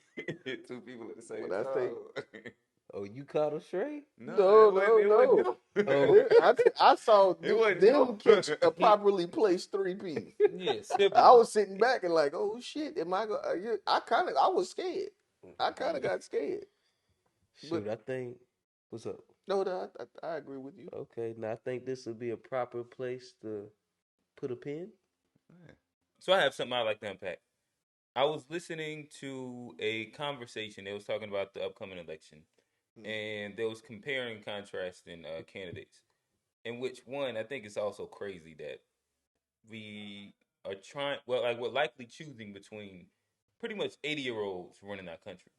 D: hit two people at the same
B: what I say?
D: time.
C: Oh, you caught a stray?
B: No,
D: it
B: no.
D: wasn't
C: Oh.
D: him.
B: I saw
D: It wasn't
B: them catch a
D: him.
B: properly placed 3-piece.
A: Yeah,
B: I
A: sibling.
B: was sitting back and like, oh shit, am I going? I was scared. I kind of got scared. But
C: Shoot, I think. What's up?
B: no, I agree with you.
C: Okay, now I think this would be a proper place to put a pin.
A: So I have something I'd like to unpack. I was listening to a conversation. They was talking about the upcoming election, and they was comparing and contrasting candidates. In which one, I think it's also crazy that we are trying. Well, like we're likely choosing between pretty much 80-year-olds running our country.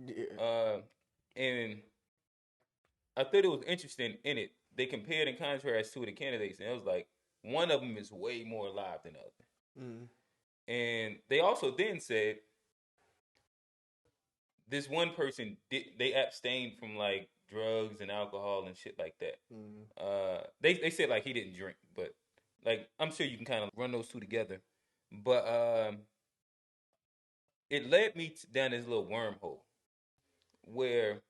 B: Yeah.
A: And I thought it was interesting in it. They compared and contrast two of the candidates, and it was like one of them is way more alive than the other.
B: Mm.
A: And they also then said this one person they abstained from like drugs and alcohol and shit like that. They said like he didn't drink, but like I'm sure you can kind of run those two together. But it led me down this little wormhole where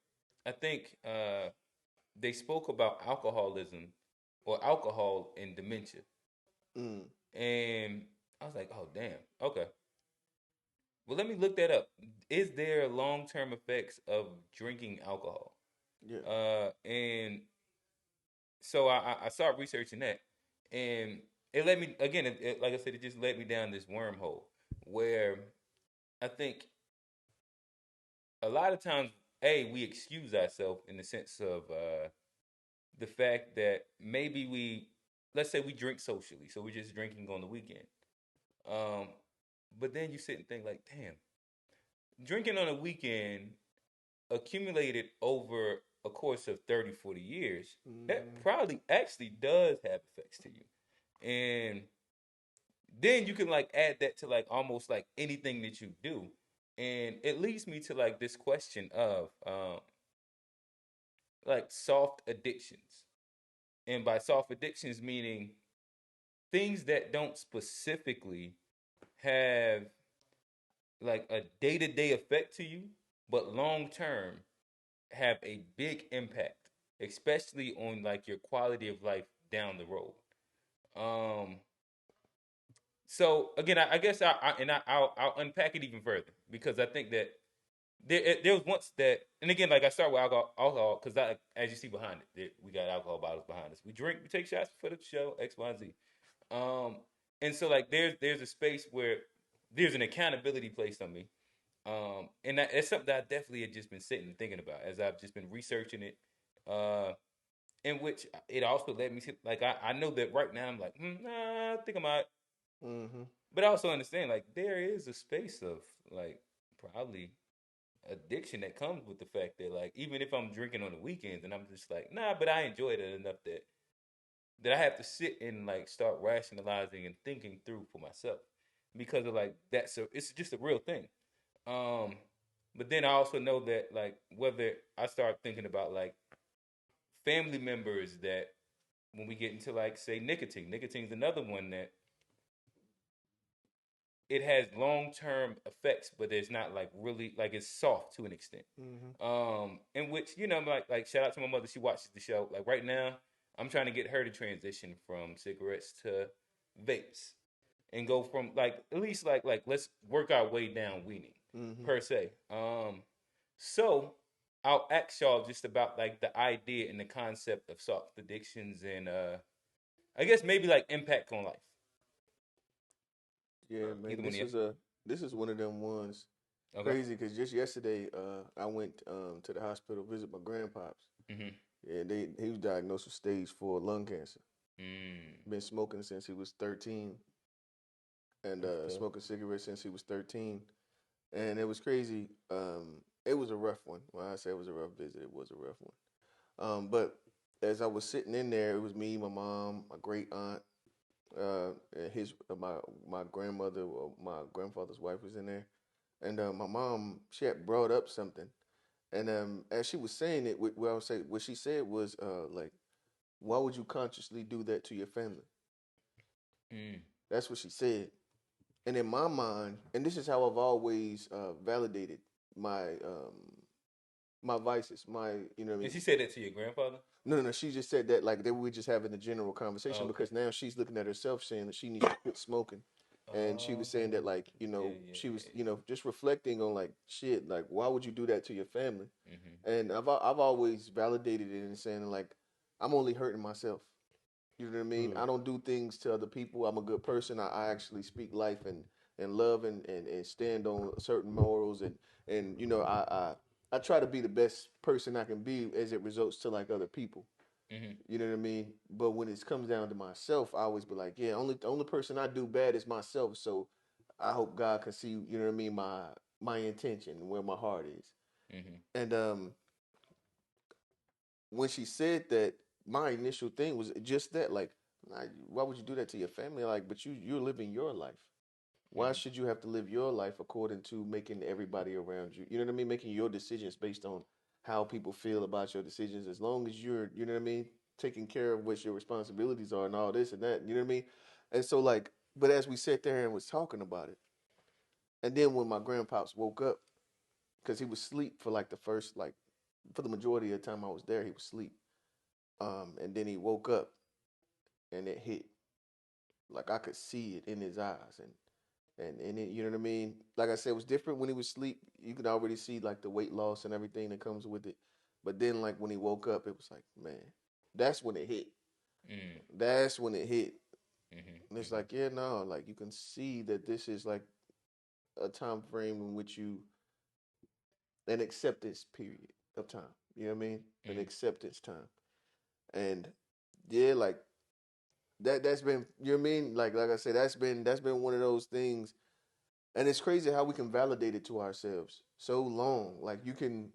A: I think they spoke about alcoholism or alcohol and dementia,
B: Mm.
A: and I was like, oh damn, okay. Well, let me look that up. Is there long term effects of drinking alcohol?
B: Yeah.
A: And so I started researching that, and it led me again. Like I said, it just led me down this wormhole where I think a lot of times, we excuse ourselves in the sense of the fact that maybe let's say we drink socially, so we're just drinking on the weekend. Um, but then you sit and think like, damn, drinking on a weekend accumulated over a course of 30, 40 years, that probably actually does have effects to you. And then you can like add that to like almost like anything that you do. And it leads me to like this question of like soft addictions. And by soft addictions meaning things that don't specifically have like a day-to-day effect to you, but long term have a big impact, especially on like your quality of life down the road. Um, so again, I guess I'll unpack it even further because I think that there was once that, and again, like I start with alcohol, because as you see behind it, we got alcohol bottles behind us. We drink, we take shots for the show, X, Y, and Z. Um, and so like there's a space where there's an accountability placed on me. And that's something that I definitely had just been sitting and thinking about as I've just been researching it. Uh, in which it also led me to like I know that right now I'm like, nah, I think I might,
B: Mm-hmm.
A: but I also understand like there is a space of like probably addiction that comes with the fact that like even if I'm drinking on the weekends and I'm just like nah, but I enjoyed it enough that I have to sit and like start rationalizing and thinking through for myself because of like that's it's just a real thing. Um, but then I also know that like whether I start thinking about like family members that when we get into like say nicotine's another one that it has long term effects, but it's not like really like it's soft to an extent.
B: Mm-hmm.
A: In which like shout out to my mother, she watches the show. Like right now, I'm trying to get her to transition from cigarettes to vapes and go from like at least like let's work our way down weaning
B: Mm-hmm.
A: per se. So I'll ask y'all just about like the idea and the concept of soft addictions and I guess maybe like impact on life.
B: Yeah, man.
A: Either one of you.
B: This is one of them ones.
A: Okay.
B: Crazy because just yesterday, I went to the hospital to visit my grandpops.
A: Mm-hmm.
B: Yeah, he was diagnosed with stage 4 lung cancer.
A: Mm.
B: Been smoking since he was 13, and
A: That's tough.
B: smoking cigarettes since he was 13. And it was crazy. It was a rough one. When I say it was a rough visit, it was a rough one. But as I was sitting in there, it was me, my mom, my great aunt, and my grandmother, my grandfather's wife was in there, and my mom she had brought up something, and as she was saying it, what I would say, what she said was like, why would you consciously do that to your family?
A: Mm.
B: That's what she said. And in my mind, and this is how I've always validated my my vices, my you know what I
A: And
B: mean.
A: she said that to your grandfather?
B: No, no, no. She just said that like they were just having a general
A: Oh,
B: conversation
A: okay.
B: because now she's looking at herself saying that she needs to quit smoking, and she was saying that
A: Oh,
B: like
A: yeah,
B: she was
A: yeah,
B: just reflecting on like shit like why would you do that to your family,
A: yeah. Mm-hmm.
B: and I've always validated it and saying like I'm only hurting myself. You know what I mean?
C: Mm.
B: I don't do things to other people. I'm a good person. I actually speak life and love and stand on certain morals and I try to be the best person I can be as it results to like other people.
A: Mm-hmm.
B: You know what I mean? But when it comes down to myself, I always be like, yeah, the only person I do bad is myself. So I hope God can see, you know what I mean, my intention and where my heart is.
A: Mm-hmm.
B: And when she said that, my initial thing was just that, like, why would you do that to your family? Like, but you're living your life. Why
A: Mm-hmm.
B: should you have to live your life according to making everybody around you? You know what I mean? Making your decisions based on how people feel about your decisions. As long as you're, you know what I mean, taking care of what your responsibilities are and all this and that. You know what I mean? And so like, but as we sat there and was talking about it, and then when my grandpops woke up, because he was asleep for like the first like for the majority of the time I was there, he was asleep. And then he woke up and it hit. Like I could see it in his eyes and it, you know what I mean? Like I said, it was different when he was asleep. You could already see like the weight loss and everything that comes with it. But then like when he woke up, it was like, man, that's when it hit.
A: Mm-hmm.
B: That's when it hit. And it's
A: Mm-hmm.
B: like, yeah, no, like you can see that this is like a time frame in which you an acceptance period of time. You know what I mean? An
A: Mm-hmm.
B: acceptance time. And yeah, like that's been you know what I mean? Like I said, that's been one of those things. And it's crazy how we can validate it to ourselves so long. Like you can,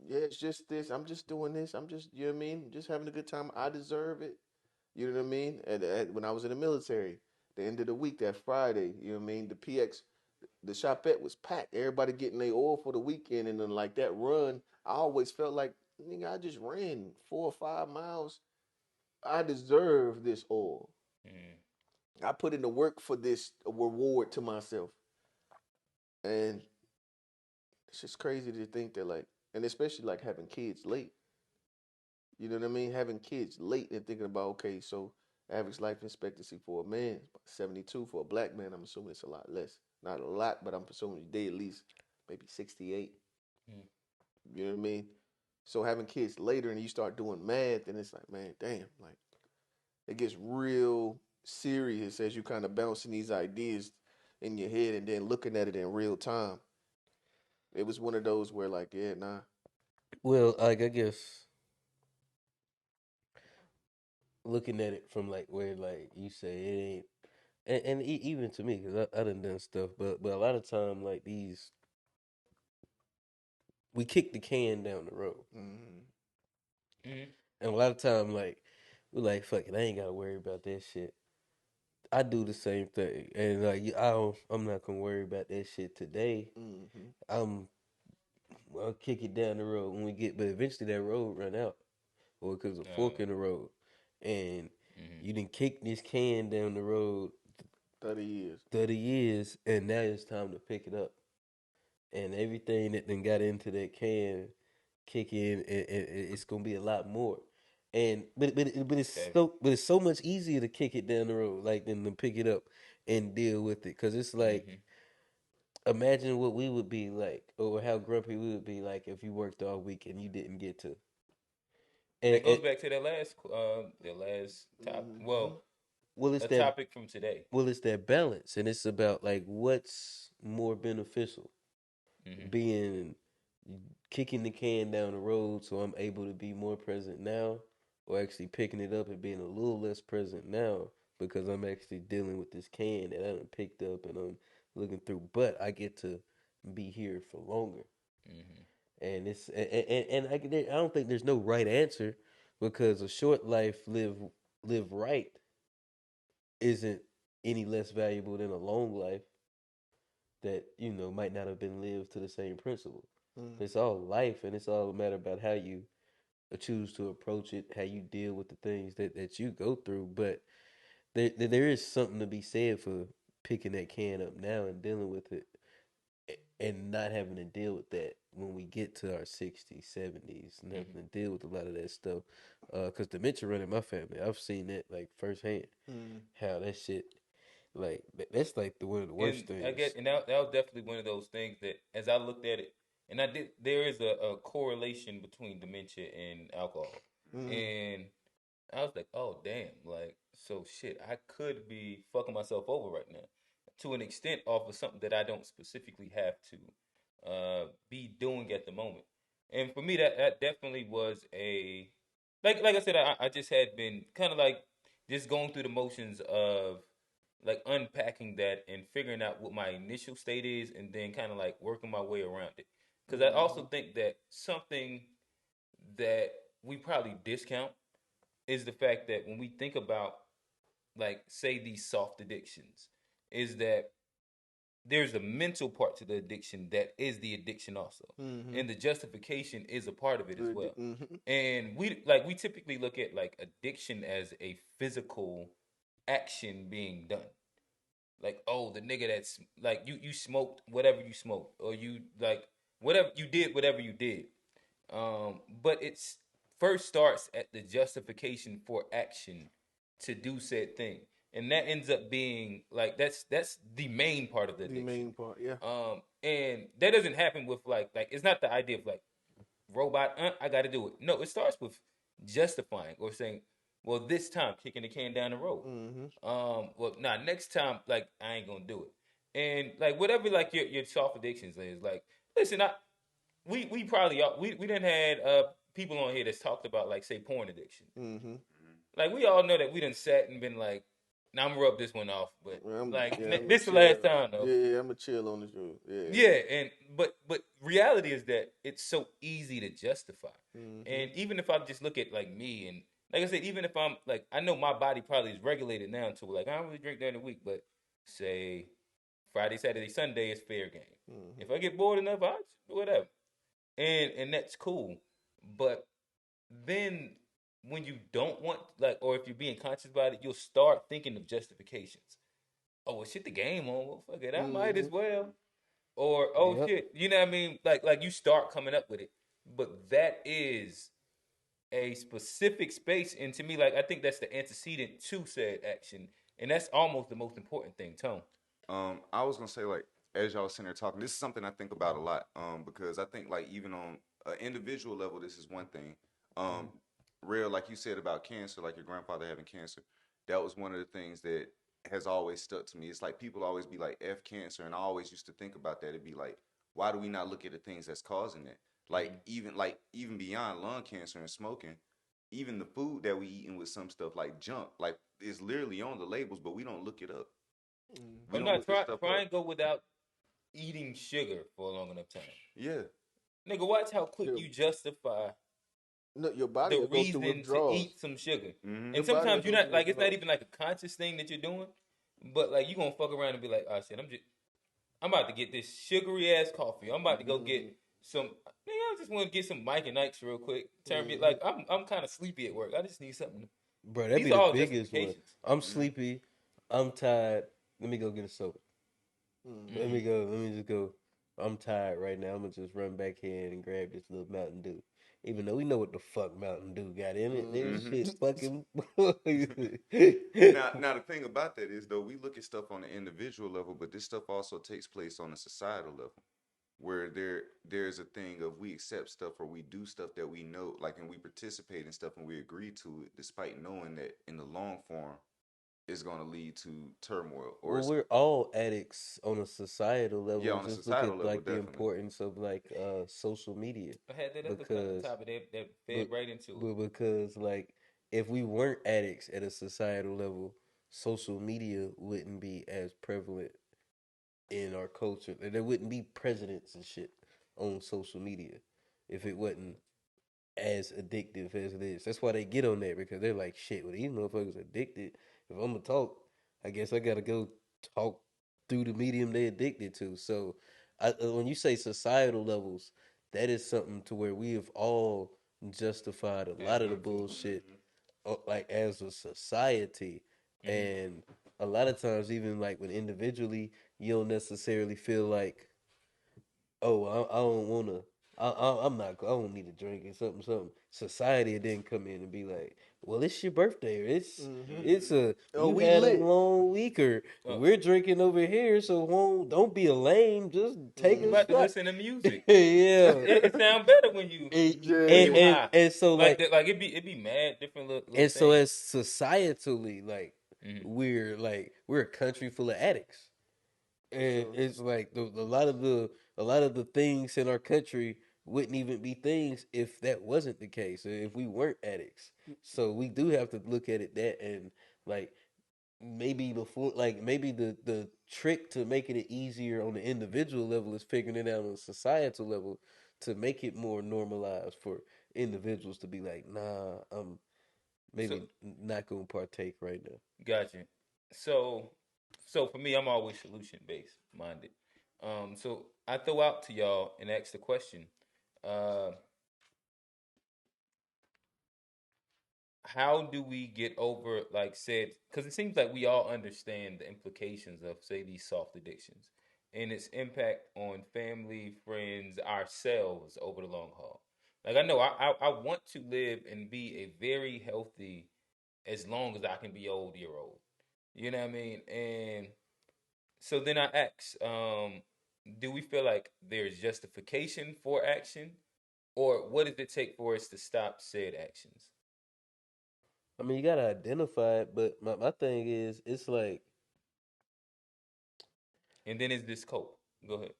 B: yeah, it's just this. I'm just doing this. I'm just, you know what I mean? Just having a good time. I deserve it. You know what I mean? When I was in the military, the end of the week, that Friday, you know what I mean? The PX, the shopette was packed. Everybody getting their oil for the weekend. And then like that run, I always felt like, nigga, I just ran 4 or 5 miles. I deserve this oil.
A: Mm-hmm.
B: I put in the work for this reward to myself. And it's just crazy to think that like, and especially like having kids late. You know what I mean? Having kids late and thinking about okay, so average life expectancy for a man is about 72. For a black man, I'm assuming it's a lot less. Not a lot, but I'm assuming they at least maybe 68.
A: Mm.
B: You know what I mean? So having kids later and you start doing math, and it's like, man, damn, like it gets real serious as you kind of bouncing these ideas in your head and then looking at it in real time. It was one of those where like, yeah, nah.
C: Well, like I guess looking at it from like where like you say it ain't, and even to me, because I done stuff, but a lot of time like these, we kick the can down the road,
B: Mm-hmm.
A: Mm-hmm.
C: and a lot of time like we're like, fuck it, I ain't gotta worry about that shit. I do the same thing, and like I'm not gonna worry about that shit today.
B: Mm-hmm.
C: I'm I'll kick it down the road when we get, but eventually that road run out, or because a fork in the road, and
A: Mm-hmm.
C: you didn't kick this can down the road
B: 30 years.
C: 30 years, and now it's time to pick it up, and everything that then got into that can kick in, and it's gonna be a lot more. And
A: Okay.
C: but it's so much easier to kick it down the road like than to pick it up and deal with it, because it's like,
A: Mm-hmm.
C: imagine what we would be like, or how grumpy we would be like if you worked all week and you didn't get to.
A: And
C: And,
A: it goes back to the last top.
B: Mm-hmm.
A: Well,
C: well, it's
A: a
C: that
A: topic from today.
C: it's that balance, and it's about like what's more beneficial,
A: Mm-hmm.
C: being kicking the can down the road so I'm able to be more present now, or actually picking it up and being a little less present now because I'm actually dealing with this can that I done picked up and I'm looking through, but I get to be here for longer.
A: Mm-hmm.
C: And it's I don't think there's no right answer, because a short life live right isn't any less valuable than a long life that might not have been lived to the same principle.
B: Mm-hmm.
C: It's all life, and it's all a matter about how you choose to approach it, how you deal with the things that you go through. But there is something to be said for picking that can up now and dealing with it, and not having to deal with that when we get to our 60s, 70s, and having
A: Mm-hmm.
C: to deal with a lot of that stuff. Because dementia running my family, I've seen that like firsthand.
B: Mm-hmm.
C: How that shit, like that's like one of the
A: And
C: worst
A: I
C: things.
A: get, and that was definitely one of those things that, as I looked at it, and I did, there is a correlation between dementia and alcohol,
B: Mm-hmm.
A: and I was like, oh damn, like so shit, I could be fucking myself over right now, to an extent, off of something that I don't specifically have to be doing at the moment. And for me, that definitely was a, like I said, I just had been kind of like just going through the motions of like unpacking that and figuring out what my initial state is, and then kind of like working my way around it. Because I
B: Mm-hmm.
A: also think that something that we probably discount is the fact that when we think about, like, say these soft addictions, is that there's a mental part to the addiction that is the addiction also,
B: Mm-hmm.
A: and the justification is a part of it as well.
B: Mm-hmm.
A: And we typically look at like addiction as a physical action being done, like, oh, the nigga that's like, you smoked whatever you smoked, or you like whatever you did, whatever you did. But it's first starts at the justification for action to do said thing, and that ends up being like that's the main part of the
B: The
A: addiction.
B: main part, yeah.
A: And that doesn't happen with like it's not the idea of like robot. I got to do it. No, it starts with justifying or saying, well, this time kicking the can down the road.
B: Mm-hmm.
A: Well, nah, next time, like I ain't gonna do it. And like whatever, like your soft addictions is, like, listen, we probably all, we done had people on here that's talked about, like, say, porn addiction.
B: Mm-hmm.
A: Like we all know that we done sat and been like, now I'm gonna rub this one off, but like
B: I'm a
A: this the
B: chill.
A: last time though.
B: Yeah, I'm a chill on this road. Yeah.
A: Yeah, and but reality is that it's so easy to justify.
B: Mm-hmm.
A: And even if I just look at like me, and like I said, even if I'm like, I know my body probably is regulated now to like I don't really drink during the week, but say Friday, Saturday, Sunday is fair game.
B: Mm-hmm.
A: If I get bored enough, I whatever, and that's cool. But then when you don't want, like, or if you're being conscious about it, you'll start thinking of justifications. Oh well, shit, the game on. Well, fuck it, I might
B: Mm-hmm.
A: as well. Or oh
C: Yep.
A: shit, you know what I mean? Like you start coming up with it, but that is a specific space, and to me, like I think that's the antecedent to said action, and that's almost the most important thing, Tone.
D: I was gonna say like as y'all sitting there talking, this is something I think about a lot. Because I think like even on an individual level, this is one thing. Um, real like you said about cancer, like your grandfather having cancer, that was one of the things that has always stuck to me. It's like people always be like F cancer, and I always used to think about that. It'd be like, why do we not look at the things that's causing it? Like even beyond lung cancer and smoking, even the food that we eating with some stuff like junk, like it's literally on the labels, but we don't look it up. We
A: I'm
D: don't
A: not
D: look this stuff
A: try
D: up.
A: and go without eating sugar for a long enough time.
D: Yeah.
A: Nigga, watch how quick
B: Your,
A: you justify
B: no, your body
A: the
B: will go through
A: reason to
B: withdrawals.
A: eat some sugar.
D: Mm-hmm.
B: Your
A: And
B: body will
A: sometimes you're
B: go
A: not
B: through
A: like it's not
B: withdrawals.
A: even like a conscious thing that you're doing, but like you gonna fuck around and be like, oh shit, I'm about to get this sugary ass coffee. I'm about to go get some. Nigga, I just want to get some Mike and Ike's real quick. Turn me like I'm kind of sleepy at work. I just need something.
C: Bro, that'd
A: These
C: be
A: are
C: the
A: all
C: biggest one.
A: justifications.
C: I'm sleepy. I'm tired. Let me go get a soda. Let me go. Let me just go. I'm tired right now. I'm gonna just run back here and grab this little Mountain Dew. Even though we know what the fuck Mountain Dew got in it. This
D: Mm-hmm.
C: shit fucking.
D: Now the thing about that is though we look at stuff on the individual level, but this stuff also takes place on a societal level, where there's a thing of we accept stuff or we do stuff that we know, like, and we participate in stuff and we agree to it, despite knowing that in the long form it's going to lead to turmoil or
C: Well,
D: it's
C: we're all addicts on a societal
D: yeah
C: level.
D: on a
C: Just look
D: societal
C: at
D: level
C: like the
D: definitely.
C: importance of like social media,
A: I had that other
C: because
A: topic that fed
C: but,
A: right into it.
C: but because like if we weren't addicts at a societal level, social media wouldn't be as prevalent in our culture. There wouldn't be presidents and shit on social media if it wasn't as addictive as it is. That's why they get on there, because they're like, shit, well, these motherfuckers addicted. If I'm gonna talk, I guess I gotta go talk through the medium they addicted to. So, when you say societal levels, that is something to where we have all justified a lot of the
A: Adhere to.
C: bullshit, like as a society,
A: Mm-hmm.
C: and a lot of times, even like when individually, you don't necessarily feel like, oh, I don't want to. I'm not. I don't need a drink or something. Something. Society didn't come in and be like, well, it's your birthday. Or it's a
B: Oh,
C: you
B: we
C: had a
B: lit.
C: long week, or
A: Uh,
C: we're drinking over here. So don't be a lame. Just take
A: you
C: a
A: about to
C: shot.
A: listen to music.
C: Yeah.
A: It sounds better when you
C: and,
A: when
B: Yeah.
A: you high.
C: and so
A: Like
C: like
A: that, like it be mad different little
C: and so
A: things.
C: as societally, like
A: Mm-hmm.
C: we're a country full of addicts.
B: For
C: And
B: sure.
C: it's like a lot of the things in our country wouldn't even be things if that wasn't the case, or if we weren't addicts. So we do have to look at it that, and like maybe before, like maybe the trick to making it easier on the individual level is figuring it out on a societal level to make it more normalized for individuals to be like, nah, I'm
A: So
C: maybe not gonna partake right now.
A: gotcha. So so for me, I'm always solution based minded. So I throw out to y'all and ask the question: uh, how do we get over like said? Because it seems like we all understand the implications of say these soft addictions and its impact on family, friends, ourselves over the long haul. Like I know I want to live and be a very healthy as long as I can be old year old. You know what I mean? And so then I ask, do we feel like there's justification for action, or what does it take for us to stop said actions?
C: I mean, you gotta identify it, but my thing is, it's like
A: And then is this cope? Go ahead.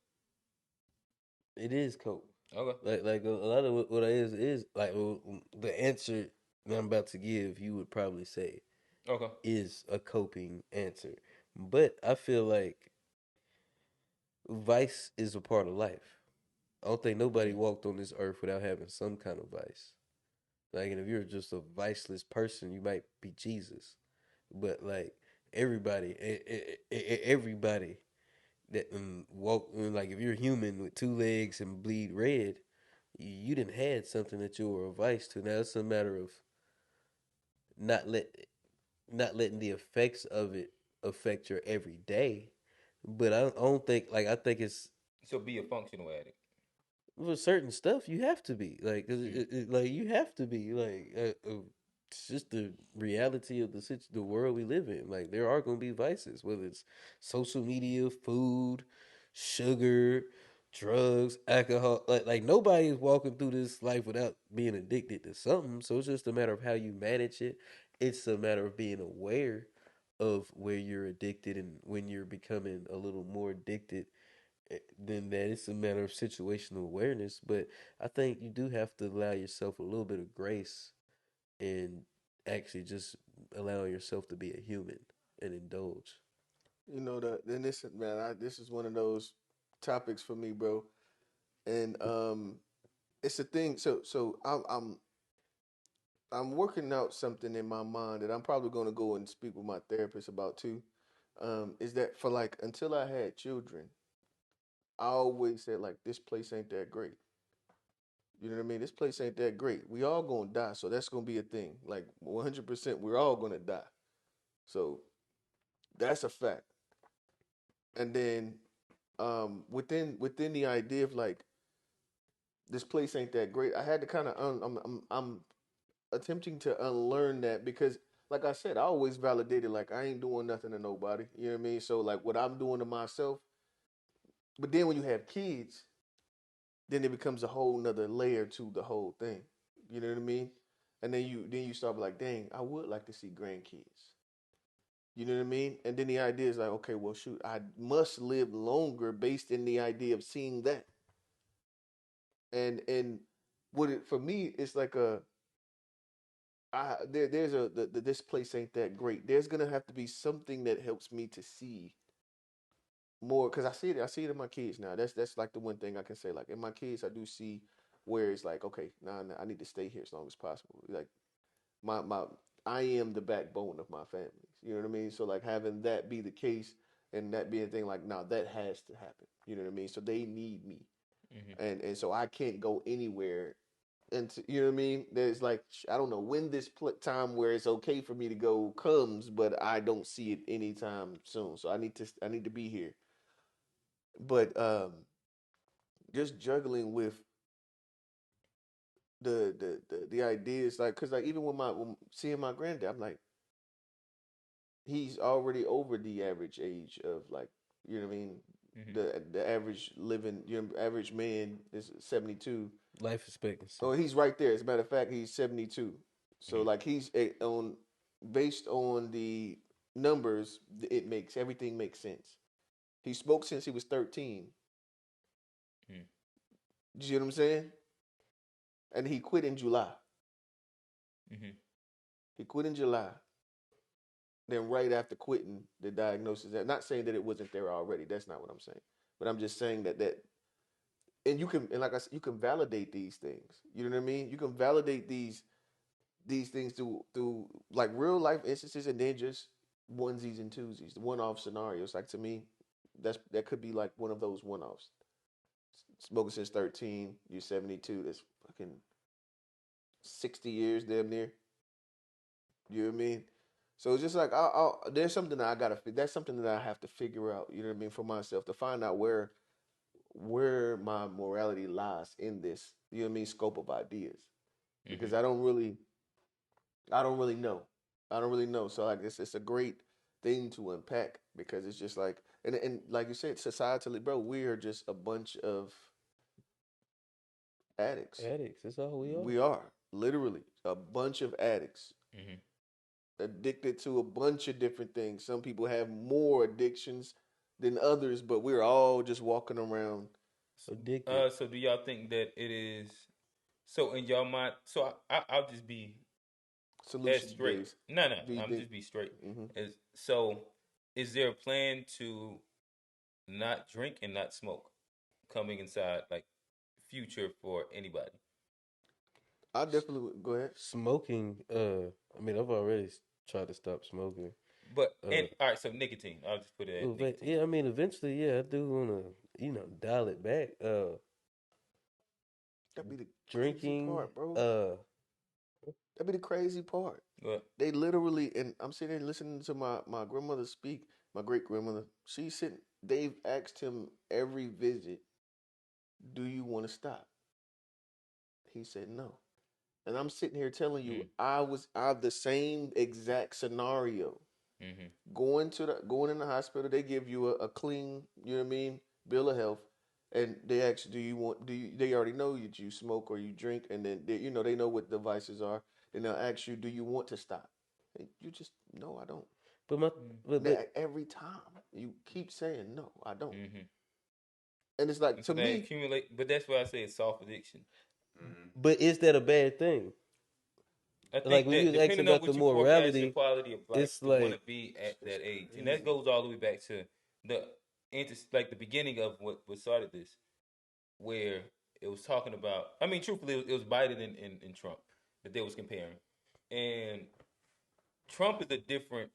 C: it is cope.
A: Okay.
C: Like a lot of what it is like the answer that I'm about to give. You would probably say
A: Okay.
C: is a coping answer, but I feel like vice is a part of life. I don't think nobody
A: Mm.
C: walked on this earth without having some kind of vice. Like, and if you're just a viceless person, you might be Jesus. But like everybody, everybody that walk like if you're human with two legs and bleed red, you didn't had something that you were a vice to. Now it's a matter of not let not letting the effects of it affect your everyday. But I don't think like I think it's
A: So be a functional addict.
C: for certain stuff you have to be like 'cause
A: Mm.
C: like you have to be like it's just the reality of the world we live in. Like there are gonna be vices, whether it's social media, food, sugar, drugs, alcohol. Like nobody is walking through this life without being addicted to something. So it's just a matter of how you manage it. It's a matter of being aware of where you're addicted and when you're becoming a little more addicted than that. It's a matter of situational awareness. But I think you do have to allow yourself a little bit of grace and actually just allow yourself to be a human and indulge.
B: You know that. Then this man, this is one of those topics for me, bro. And it's a thing. So I'm working out something in my mind that I'm probably going to go and speak with my therapist about too. Is that for like until I had children, I always said like this place ain't that great. You know what I mean? This place ain't that great. We all gonna die, so that's gonna be a thing. Like 100%, we're all gonna die. So that's a fact. And then within the idea of like this place ain't that great, I had to kind of I'm attempting to unlearn that because like I said, I always validated like I ain't doing nothing to nobody. You know what I mean? So like what I'm doing to myself. But then when you have kids, then it becomes a whole nother layer to the whole thing. You know what I mean? And then you start like, dang, I would like to see grandkids. You know what I mean? And then the idea is like, okay, well, shoot, I must live longer based in the idea of seeing that. And what it for me, it's like there's this place ain't that great. There's gonna have to be something that helps me to see more because I see it in my kids now. That's like the one thing I can say. Like in my kids, I do see where it's like, okay, nah, I need to stay here as long as possible. Like my I am the backbone of my family. You know what I mean? So like having that be the case and that being a thing like, nah, that has to happen. You know what I mean? So they need me,
A: Mm-hmm.
B: and so I can't go anywhere. And you know what I mean? There's like I don't know when this time where it's okay for me to go comes, but I don't see it anytime soon. So I need to be here. But just juggling with the ideas like because like even when seeing my granddad, I'm like he's already over the average age of like you know what I mean.
A: Mm-hmm.
B: The average living average man is 72.
C: Life expectancy.
B: Oh, he's right there. As a matter of fact, he's 72. So
A: Mm-hmm.
B: like he's on based on the numbers, it makes everything makes sense. He smoked since he was 13.
A: Mm-hmm.
B: You see what I'm saying? And he quit in July.
A: Mm-hmm.
B: He quit in July. Then right after quitting, the diagnosis. Not saying that it wasn't there already. That's not what I'm saying. But I'm just saying that and you can and like I said, you can validate these things. You know what I mean? You can validate these things through like real life instances and then just onesies and twosies, one off scenarios. Like to me, that could be like one of those one offs. Smoking since 13, you're 72. That's fucking 60 years, damn near. You know what I mean? So it's just like there's something that I gotta. That's something that I have to figure out. You know what I mean for myself to find out where my morality lies in this. You know what I mean? Scope of ideas
A: Mm-hmm.
B: because I don't really know. I don't really know. So like it's a great thing to unpack because it's just like and like you said, societally, bro, we are just a bunch of addicts.
C: Addicts. That's all we are.
B: We are literally a bunch of addicts
A: Mm-hmm.
B: addicted to a bunch of different things. Some people have more addictions than others, but we're all just walking around
C: Addicted.
A: So do y'all think that it is so in y'all mind? So I'll just be as
B: solutions
A: straight.
B: based.
A: No,
B: Do you
A: I'm
B: think?
A: just be straight.
B: Mm-hmm.
A: As so, is there a plan to not drink and not smoke coming inside like future for anybody?
B: I definitely would go ahead.
C: Smoking. I mean, I've already tried to stop smoking.
A: But and
C: Uh,
A: all right, so nicotine. I'll just put it at nicotine.
C: yeah. I mean, eventually, yeah, I do wanna, dial it back.
B: That'd be the crazy
C: Drinking.
B: part, bro. That'd be the crazy part.
A: But
B: They literally, and I'm sitting there listening to my grandmother speak, my great grandmother. She's sitting, they've asked him every visit, do you want to stop? He said no. And I'm sitting here telling you,
A: mm,
B: I have the same exact scenario.
A: mm-hmm,
B: Going in the hospital, they give you a clean, you know what I mean? bill of health, and they ask, do you want? Do you? They already know that you smoke or you drink, and then they know what the vices are. Then they'll ask you, do you want to stop? And you just no, I don't.
C: But my
B: Every time you keep saying no, I don't,
A: Mm-hmm.
B: and it's like
A: And
B: to
A: so they
B: me
A: accumulate, but that's why I say it's soft addiction.
D: Mm-hmm.
C: but is that a bad thing?
A: I
C: Like
A: think
C: when you
A: that
C: was asking
A: depending on
C: about the
A: what you forecast your
C: morality,
A: quality of life
C: it's
A: to want
C: like
A: to be at that
B: it's
A: age, and that
B: crazy.
A: goes all the way back to the like the beginning of what started this, where it was talking about. I mean, truthfully, it was Biden and Trump that they was comparing, and Trump is a different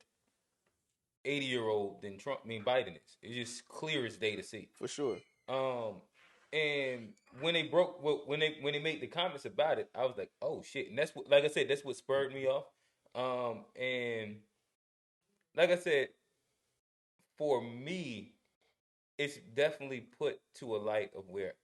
A: 80-year-old than Trump. I mean, Biden is. It's just clear as day to see.
B: For sure.
A: Um, and when they broke, when they made the comments about it, I was like, oh shit. And that's what, like I said, that's what spurred me off. And like I said, for me, it's definitely put to a light of where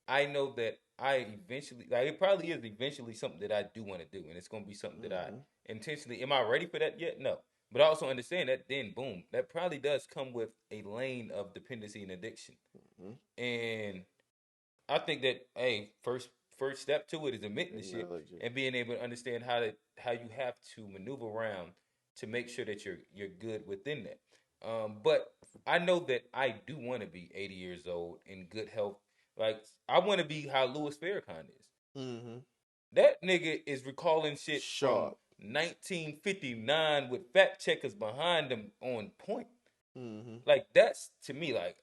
A: I know that I eventually, like, it probably is eventually something that I do want to do, and it's going to be something that I
B: Mm-hmm.
A: intentionally. Am I ready for that yet? No, but I also understand that then, boom, that probably does come with a lane of dependency and addiction,
B: Mm-hmm.
A: and I think that first step to it is admitting the shit
B: Acknowledge it.
A: and being able to understand how you have to maneuver around to make sure that you're good within that. But I know that I do want to be 80 years old in good health. Like I want to be how Louis Farrakhan is.
B: Mm-hmm.
A: That nigga is recalling shit from
B: Sharp.
A: 1959 with fact checkers behind him on point.
B: Mm-hmm.
A: Like that's to me like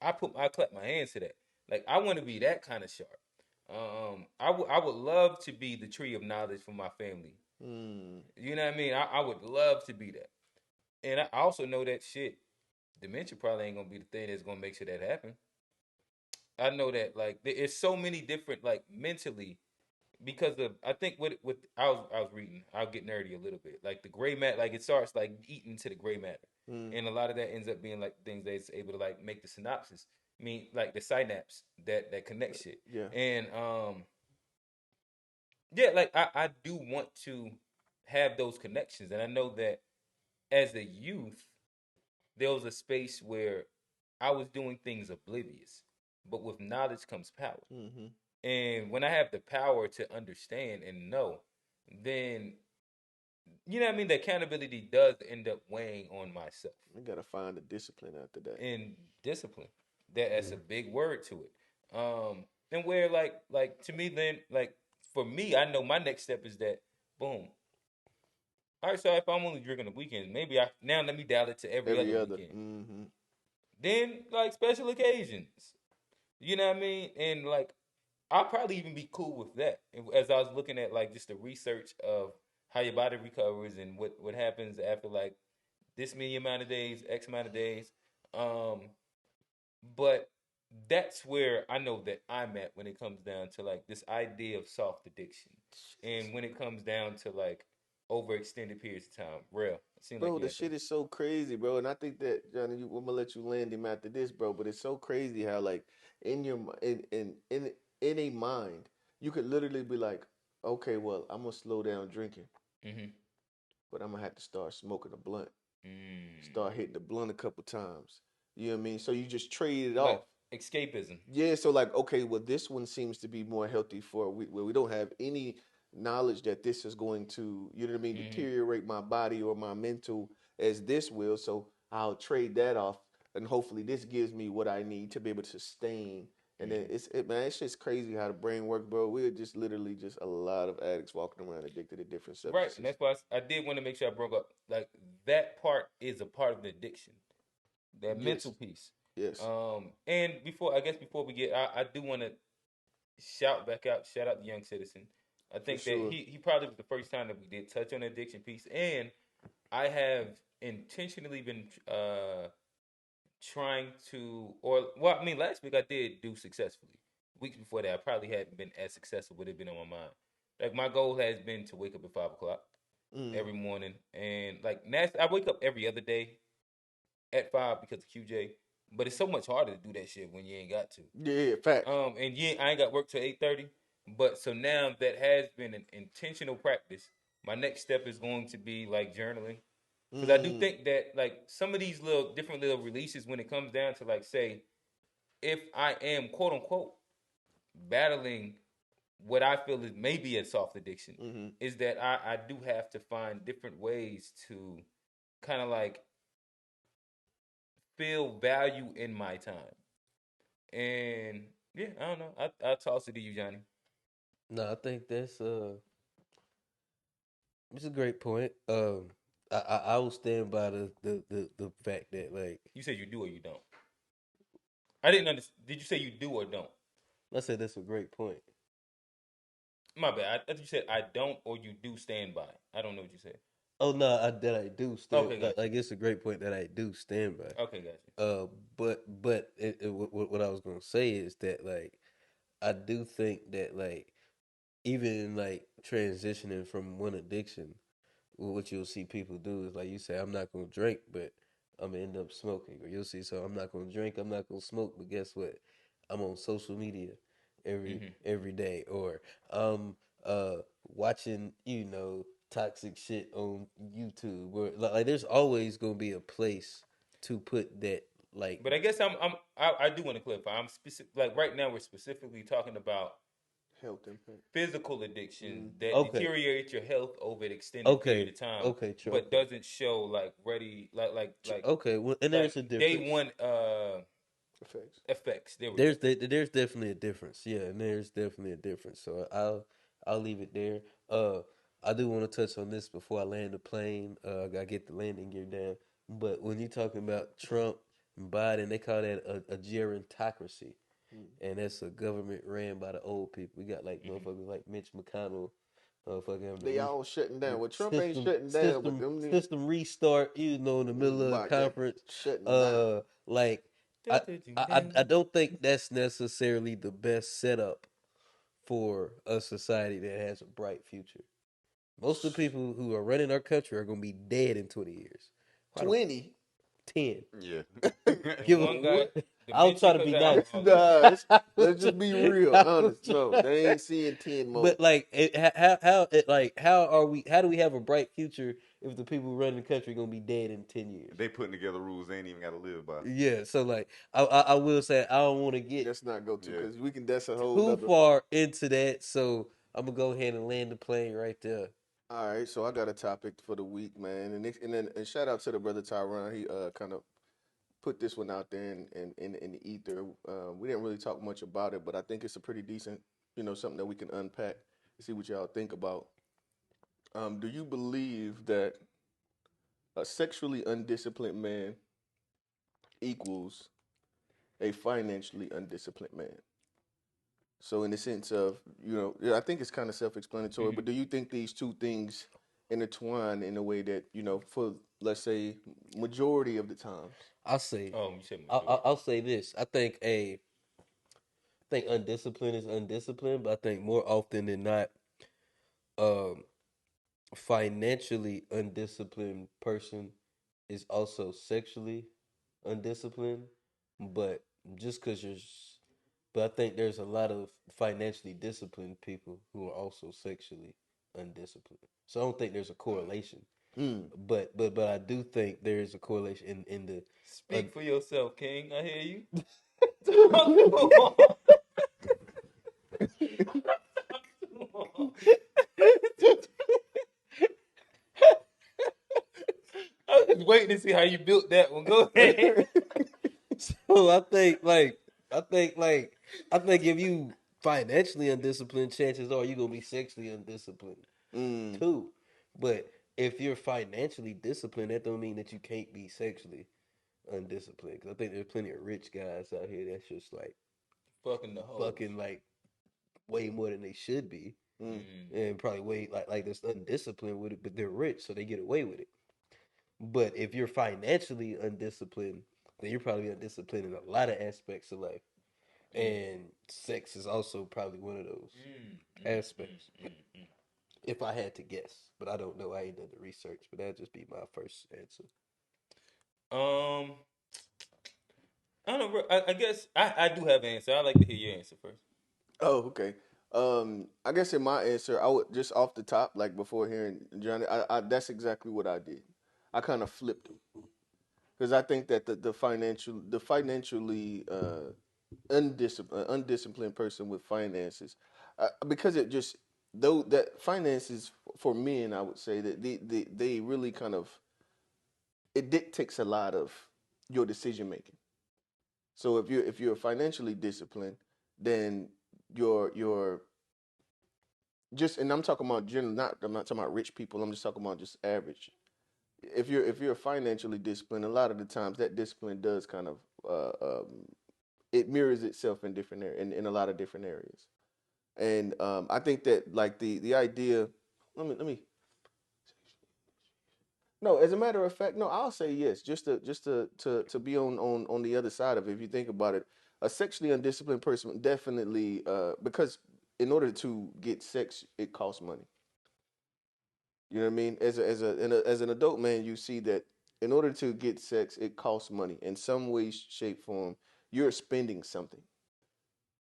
A: I clap my hands to that. Like I want to be that kind of sharp. I would love to be the tree of knowledge for my family.
B: Mm.
A: You know what I mean? I would love to be that. And I also know that shit, dementia probably ain't gonna be the thing that's gonna make sure that happen. I know that like it's so many different like mentally because of I think what I was reading, I'll get nerdy a little bit. Like the gray matter, like it starts like eating to the gray matter,
B: Mm.
A: and a lot of that ends up being like things that's able to like make the synapses, I mean like the synapse that connect shit.
B: Yeah.
A: And yeah, like I do want to have those connections, and I know that as a youth, there was a space where I was doing things oblivious, but with knowledge comes power.
B: Mm-hmm.
A: And when I have the power to understand and know, then you know what I mean. The accountability does end up weighing on myself
B: You gotta find the discipline after that.
A: and discipline. That's a big word to it. And where like to me then like for me, I know my next step is that boom. All right, so if I'm only drinking the weekends, maybe I now let me dial it to every other
B: Every other.
A: weekend.
B: Mm-hmm.
A: Then like special occasions, you know what I mean, and like I'll probably even be cool with that. As I was looking at like just the research of how your body recovers and what happens after like this many amount of days, X amount of days. Um, but that's where I know that I'm at when it comes down to like this idea of soft addiction, and when it comes down to like over extended periods of time. Real, it seems like
B: Bro,
A: you
B: the
A: had
B: shit
A: something.
B: is so crazy, bro. And I think that Johnny, I'm gonna let you land him after this, bro. But it's so crazy how, like, in your in a mind, you could literally be like, okay, well, I'm gonna slow down drinking,
A: Mm-hmm.
B: but I'm gonna have to start smoking a blunt,
A: Mm.
B: start hitting the blunt a couple times. You know what I mean? So you just trade it
A: Like
B: off.
A: escapism.
B: Yeah, so like, okay, well, this one seems to be more healthy for where we don't have any knowledge that this is going to, you know what I mean,
A: Mm-hmm.
B: deteriorate my body or my mental as this will. So I'll trade that off, and hopefully this gives me what I need to be able to sustain. And then
A: Mm-hmm.
B: man, it's just crazy how the brain works, bro. We're just literally just a lot of addicts walking around addicted to different
A: Right, and
B: substances.
A: that's why I did want to make sure I broke up. Like that part is a part of the addiction, that mental
B: Yes,
A: piece.
B: yes.
A: And before we get, I do want to shout out the young citizen. I
B: For
A: think that
B: sure.
A: he probably was the first time that we did touch on the addiction piece, and I have intentionally been trying to, or well, I mean, last week I did do successfully. Weeks before that, I probably hadn't been as successful, but it been on my mind. Like my goal has been to wake up at 5 o'clock
B: Mm.
A: every morning, and like I wake up every other day at 5 because of QJ. But it's so much harder to do that shit when you ain't got to.
B: Yeah, facts.
A: And yeah, I ain't got work till 8:30. But so now that has been an intentional practice. My next step is going to be like journaling, because I do
B: Mm.
A: think that like some of these little different little releases when it comes down to like say if I am quote unquote battling what I feel is maybe a soft addiction,
B: Mm-hmm.
A: is that I do have to find different ways to kind of like feel value in my time. And yeah, I don't know. I toss it to you, Johnny.
C: No, I think that's it's a great point. I will stand by the fact that like
A: You said you do or you don't. I didn't understand. Did you say you do or don't?
C: I said that's a great point.
A: My bad. I thought you said I don't or you do stand by. I don't know what you said.
C: Oh no, that I do stand
A: Okay, gotcha.
C: like it's a great point that I do stand by.
A: Okay, gotcha.
C: What I was gonna say is that like I do think that like even in like transitioning from one addiction, what you'll see people do is like you say, I'm not gonna drink, but I'm gonna end up smoking. Or you'll see, so I'm not gonna drink, I'm not gonna smoke, but guess what? I'm on social media
A: Mm-hmm.
C: every day, or I'm watching toxic shit on YouTube. Or like there's always gonna be a place to put that like
A: But I guess I do want to clarify. I'm specific. Like right now, we're specifically talking about
B: Health impact.
A: physical addiction
B: Mm.
A: that
C: okay,
A: deteriorates your health over an extended period
C: okay,
A: of time,
C: okay, true,
A: but
C: okay.
A: doesn't show like ready
C: Okay, well, and
A: like
C: there's a
A: day
C: difference.
A: one
B: Effects.
A: effects. There we go.
C: There's definitely a difference. Yeah, and there's definitely a difference. So I'll leave it there. I do want to touch on this before I land the plane. I gotta get the landing gear down. But when you're talking about Trump and Biden, they call that a gerontocracy,
B: Mm.
C: and that's a government ran by the old people. We got like
A: Mm-hmm.
C: motherfuckers like Mitch McConnell, motherfucker having
B: They all shutting down. Well, Trump ain't
C: system
B: shutting down, but
C: system
B: them niggas
C: system restart. In the middle of a
B: like that
C: conference.
B: shutting down.
C: Like I, I don't think that's necessarily the best setup for a society that has a bright future. Most of the people who are running our country are going to be dead in 20 years. Why don't
B: 20.
C: 10?
D: Yeah.
C: Give
A: One guy,
B: What?
C: I'll try
A: dementia
C: to
A: because
C: be
A: of
C: nice.
A: alcoholism.
B: Nah,
C: will
B: let's just be
C: try-
B: real,
C: I will
B: honest. No,
C: try.
B: they ain't seeing 10 more.
C: But like, how are we? How do we have a bright future if the people who run the country going to be dead in 10 years?
D: They putting together rules they ain't even got to live by.
C: Yeah, so like, I will say I don't want to get
B: Let's not go to
D: Yeah.
B: because we can. That's a whole
C: too
B: nother.
C: far into that. So I'm gonna go ahead and land the plane right there.
B: All right, so I got a topic for the week, man, and shout out to the brother Tyron. He kind of put this one out there in the ether. We didn't really talk much about it, but I think it's a pretty decent, something that we can unpack and see what y'all think about. Do you believe that a sexually undisciplined man equals a financially undisciplined man? So, in the sense of, yeah, I think it's kind of self-explanatory.
A: Mm-hmm.
B: But do you think these two things intertwine in a way that, for let's say majority of the times?
C: I'll say,
A: Oh, you said majority.
C: I'll say this. I think undisciplined is undisciplined, but I think more often than not, um, financially undisciplined person is also sexually undisciplined. But just because but I think there's a lot of financially disciplined people who are also sexually undisciplined. So I don't think there's a correlation.
B: Mm.
C: But I do think there is a correlation in the
A: Speak for yourself, King. I hear you. I was waiting to see how you built that one. Go ahead.
C: so I think if you financially undisciplined, chances are you're gonna be sexually undisciplined
B: Mm.
C: too. But if you're financially disciplined, that don't mean that you can't be sexually undisciplined. Because I think there's plenty of rich guys out here that's just like
A: Fucking the hoes.
C: fucking like way more than they should be,
B: Mm.
C: and probably way like that's undisciplined with it, but they're rich, so they get away with it. But if you're financially undisciplined, then you're probably undisciplined in a lot of aspects of life. And sex is also probably one of those aspects. If I had to guess, but I don't know. I ain't done the research, but that'd just be my first answer.
A: Um, I don't know. Bro. I guess I do have an answer. I'd like to hear your answer first.
B: Oh, okay. I guess in my answer, I would just off the top, like before hearing Johnny, I that's exactly what I did. I kind of flipped it because I think that the financially undisciplined person with finances, because it just though that finances for men, I would say that they really kind of it dictates a lot of your decision making. So if you're financially disciplined, then you're just, and I'm talking about general, not I'm not talking about rich people. I'm just talking about just average. If you're financially disciplined, a lot of the times that discipline does kind of it mirrors itself in different in a lot of different areas. And I think that like the idea. Let me. No, as a matter of fact, no, I'll say yes. Just to be on the other side of it. If you think about it, a sexually undisciplined person definitely because in order to get sex, it costs money. You know what I mean? As an adult man, you see that in order to get sex, it costs money in some way, shape, form. You're spending something.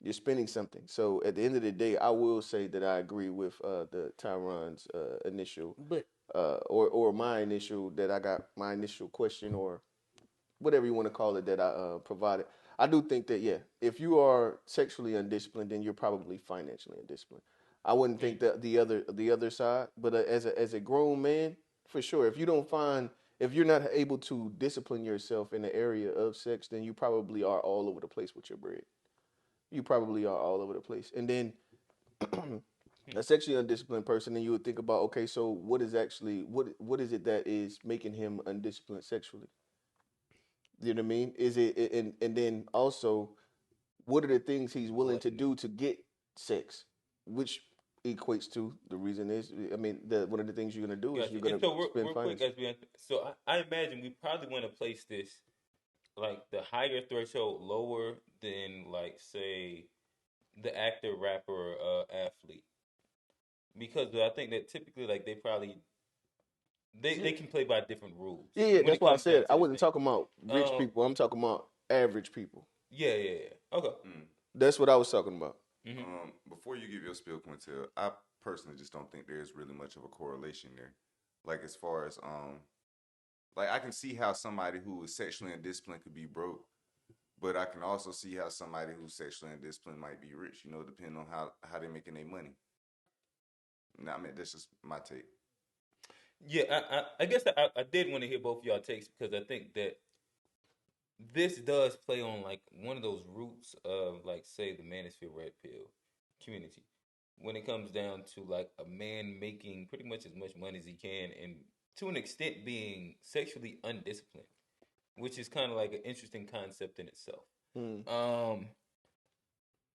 B: You're spending something. So at the end of the day, I will say that I agree with the Tyron's initial
C: But
B: or my initial that I got my initial question or whatever you want to call it that I provided. I do think that yeah, if you are sexually undisciplined, then you're probably financially undisciplined. I wouldn't think that the other side, but as a grown man, for sure, if you're not able to discipline yourself in the area of sex, then you probably are all over the place with your bread. You probably are all over the place, and then a sexually undisciplined person, then you would think about okay, so what is it that is making him undisciplined sexually? You know what I mean? Is it and then also what are the things he's willing to
A: Gluttony.
B: do to get sex, which equates to the reason is I mean the one of the things you're gonna do is
A: Gotcha.
B: you're
A: And
B: gonna
A: so,
B: spend
A: real quick,
B: finance.
A: as we so I imagine we probably want to place this like the higher threshold lower than like say the actor, rapper, athlete, because I think that typically like they probably they can play by different rules
B: Yeah, yeah,
A: when
B: that's
A: it
B: why I
A: comes down
B: said
A: to
B: I
A: this
B: wasn't
A: thing.
B: talking about rich
A: Um,
B: people. I'm talking about average people.
A: yeah, yeah, yeah. Okay.
D: Mm.
B: That's what I was talking about.
A: Mm-hmm.
D: Before you give your spiel, Quintel, I personally just don't think there's really much of a correlation there. Like as far as like I can see how somebody who is sexually undisciplined could be broke, but I can also see how somebody who's sexually undisciplined might be rich. You know, depending on how they're making their money. Now, I mean, that's just my take.
A: Yeah, I guess I did want to hear both of y'all takes because I think that this does play on like one of those roots of like say the manosphere red pill community when it comes down to like a man making pretty much as much money as he can and to an extent being sexually undisciplined, which is kind of like an interesting concept in itself.
B: Mm,
A: Um,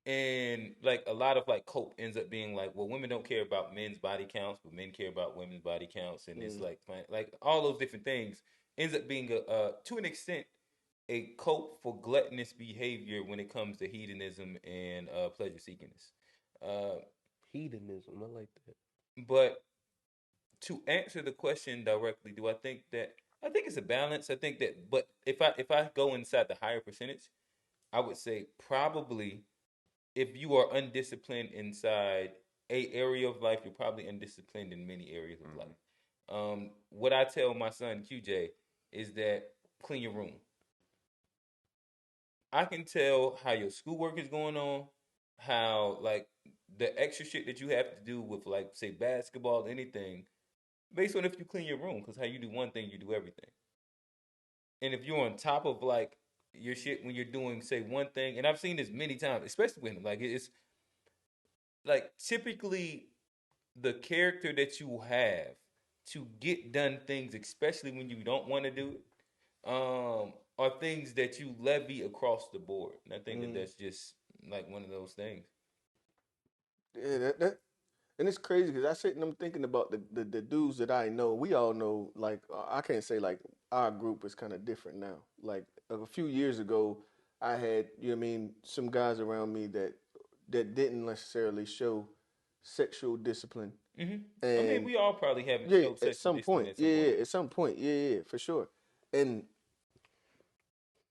A: and like a lot of like cope ends up being like, well, women don't care about men's body counts, but men care about women's body counts, and it's
B: mm,
A: like all those different things ends up being a to an extent a cope for gluttonous behavior when it comes to hedonism and pleasure seekingness. Uh,
C: hedonism, I like that.
A: but to answer the question directly, do I think that I think it's a balance. I think that, but if I go inside the higher percentage, I would say probably if you are undisciplined inside a area of life, you're probably undisciplined in many areas of
D: Mm-hmm.
A: life. What I tell my son QJ is that clean your room. I can tell how your schoolwork is going on, how like the extra shit that you have to do with like say basketball, anything, based on if you clean your room. Because how you do one thing, you do everything. And if you're on top of like your shit when you're doing say one thing, and I've seen this many times, especially when like it's like typically the character that you have to get done things, especially when you don't want to do it, are things that you levy across the board. And I think that
B: mm.
A: that's just like one of those things.
B: Yeah, that and it's crazy because I sit and I'm thinking about the dudes that I know. We all know, like I can't say like our group is kind of different now. Like a few years ago, I had you know what I mean some guys around me that didn't necessarily show sexual discipline,
A: I mean,
B: and
A: we all probably haven't
B: yeah,
A: showed
B: at
A: sexual
B: some
A: discipline
B: point,
A: at some
B: yeah,
A: point.
B: yeah, at some point, yeah, yeah, for sure. And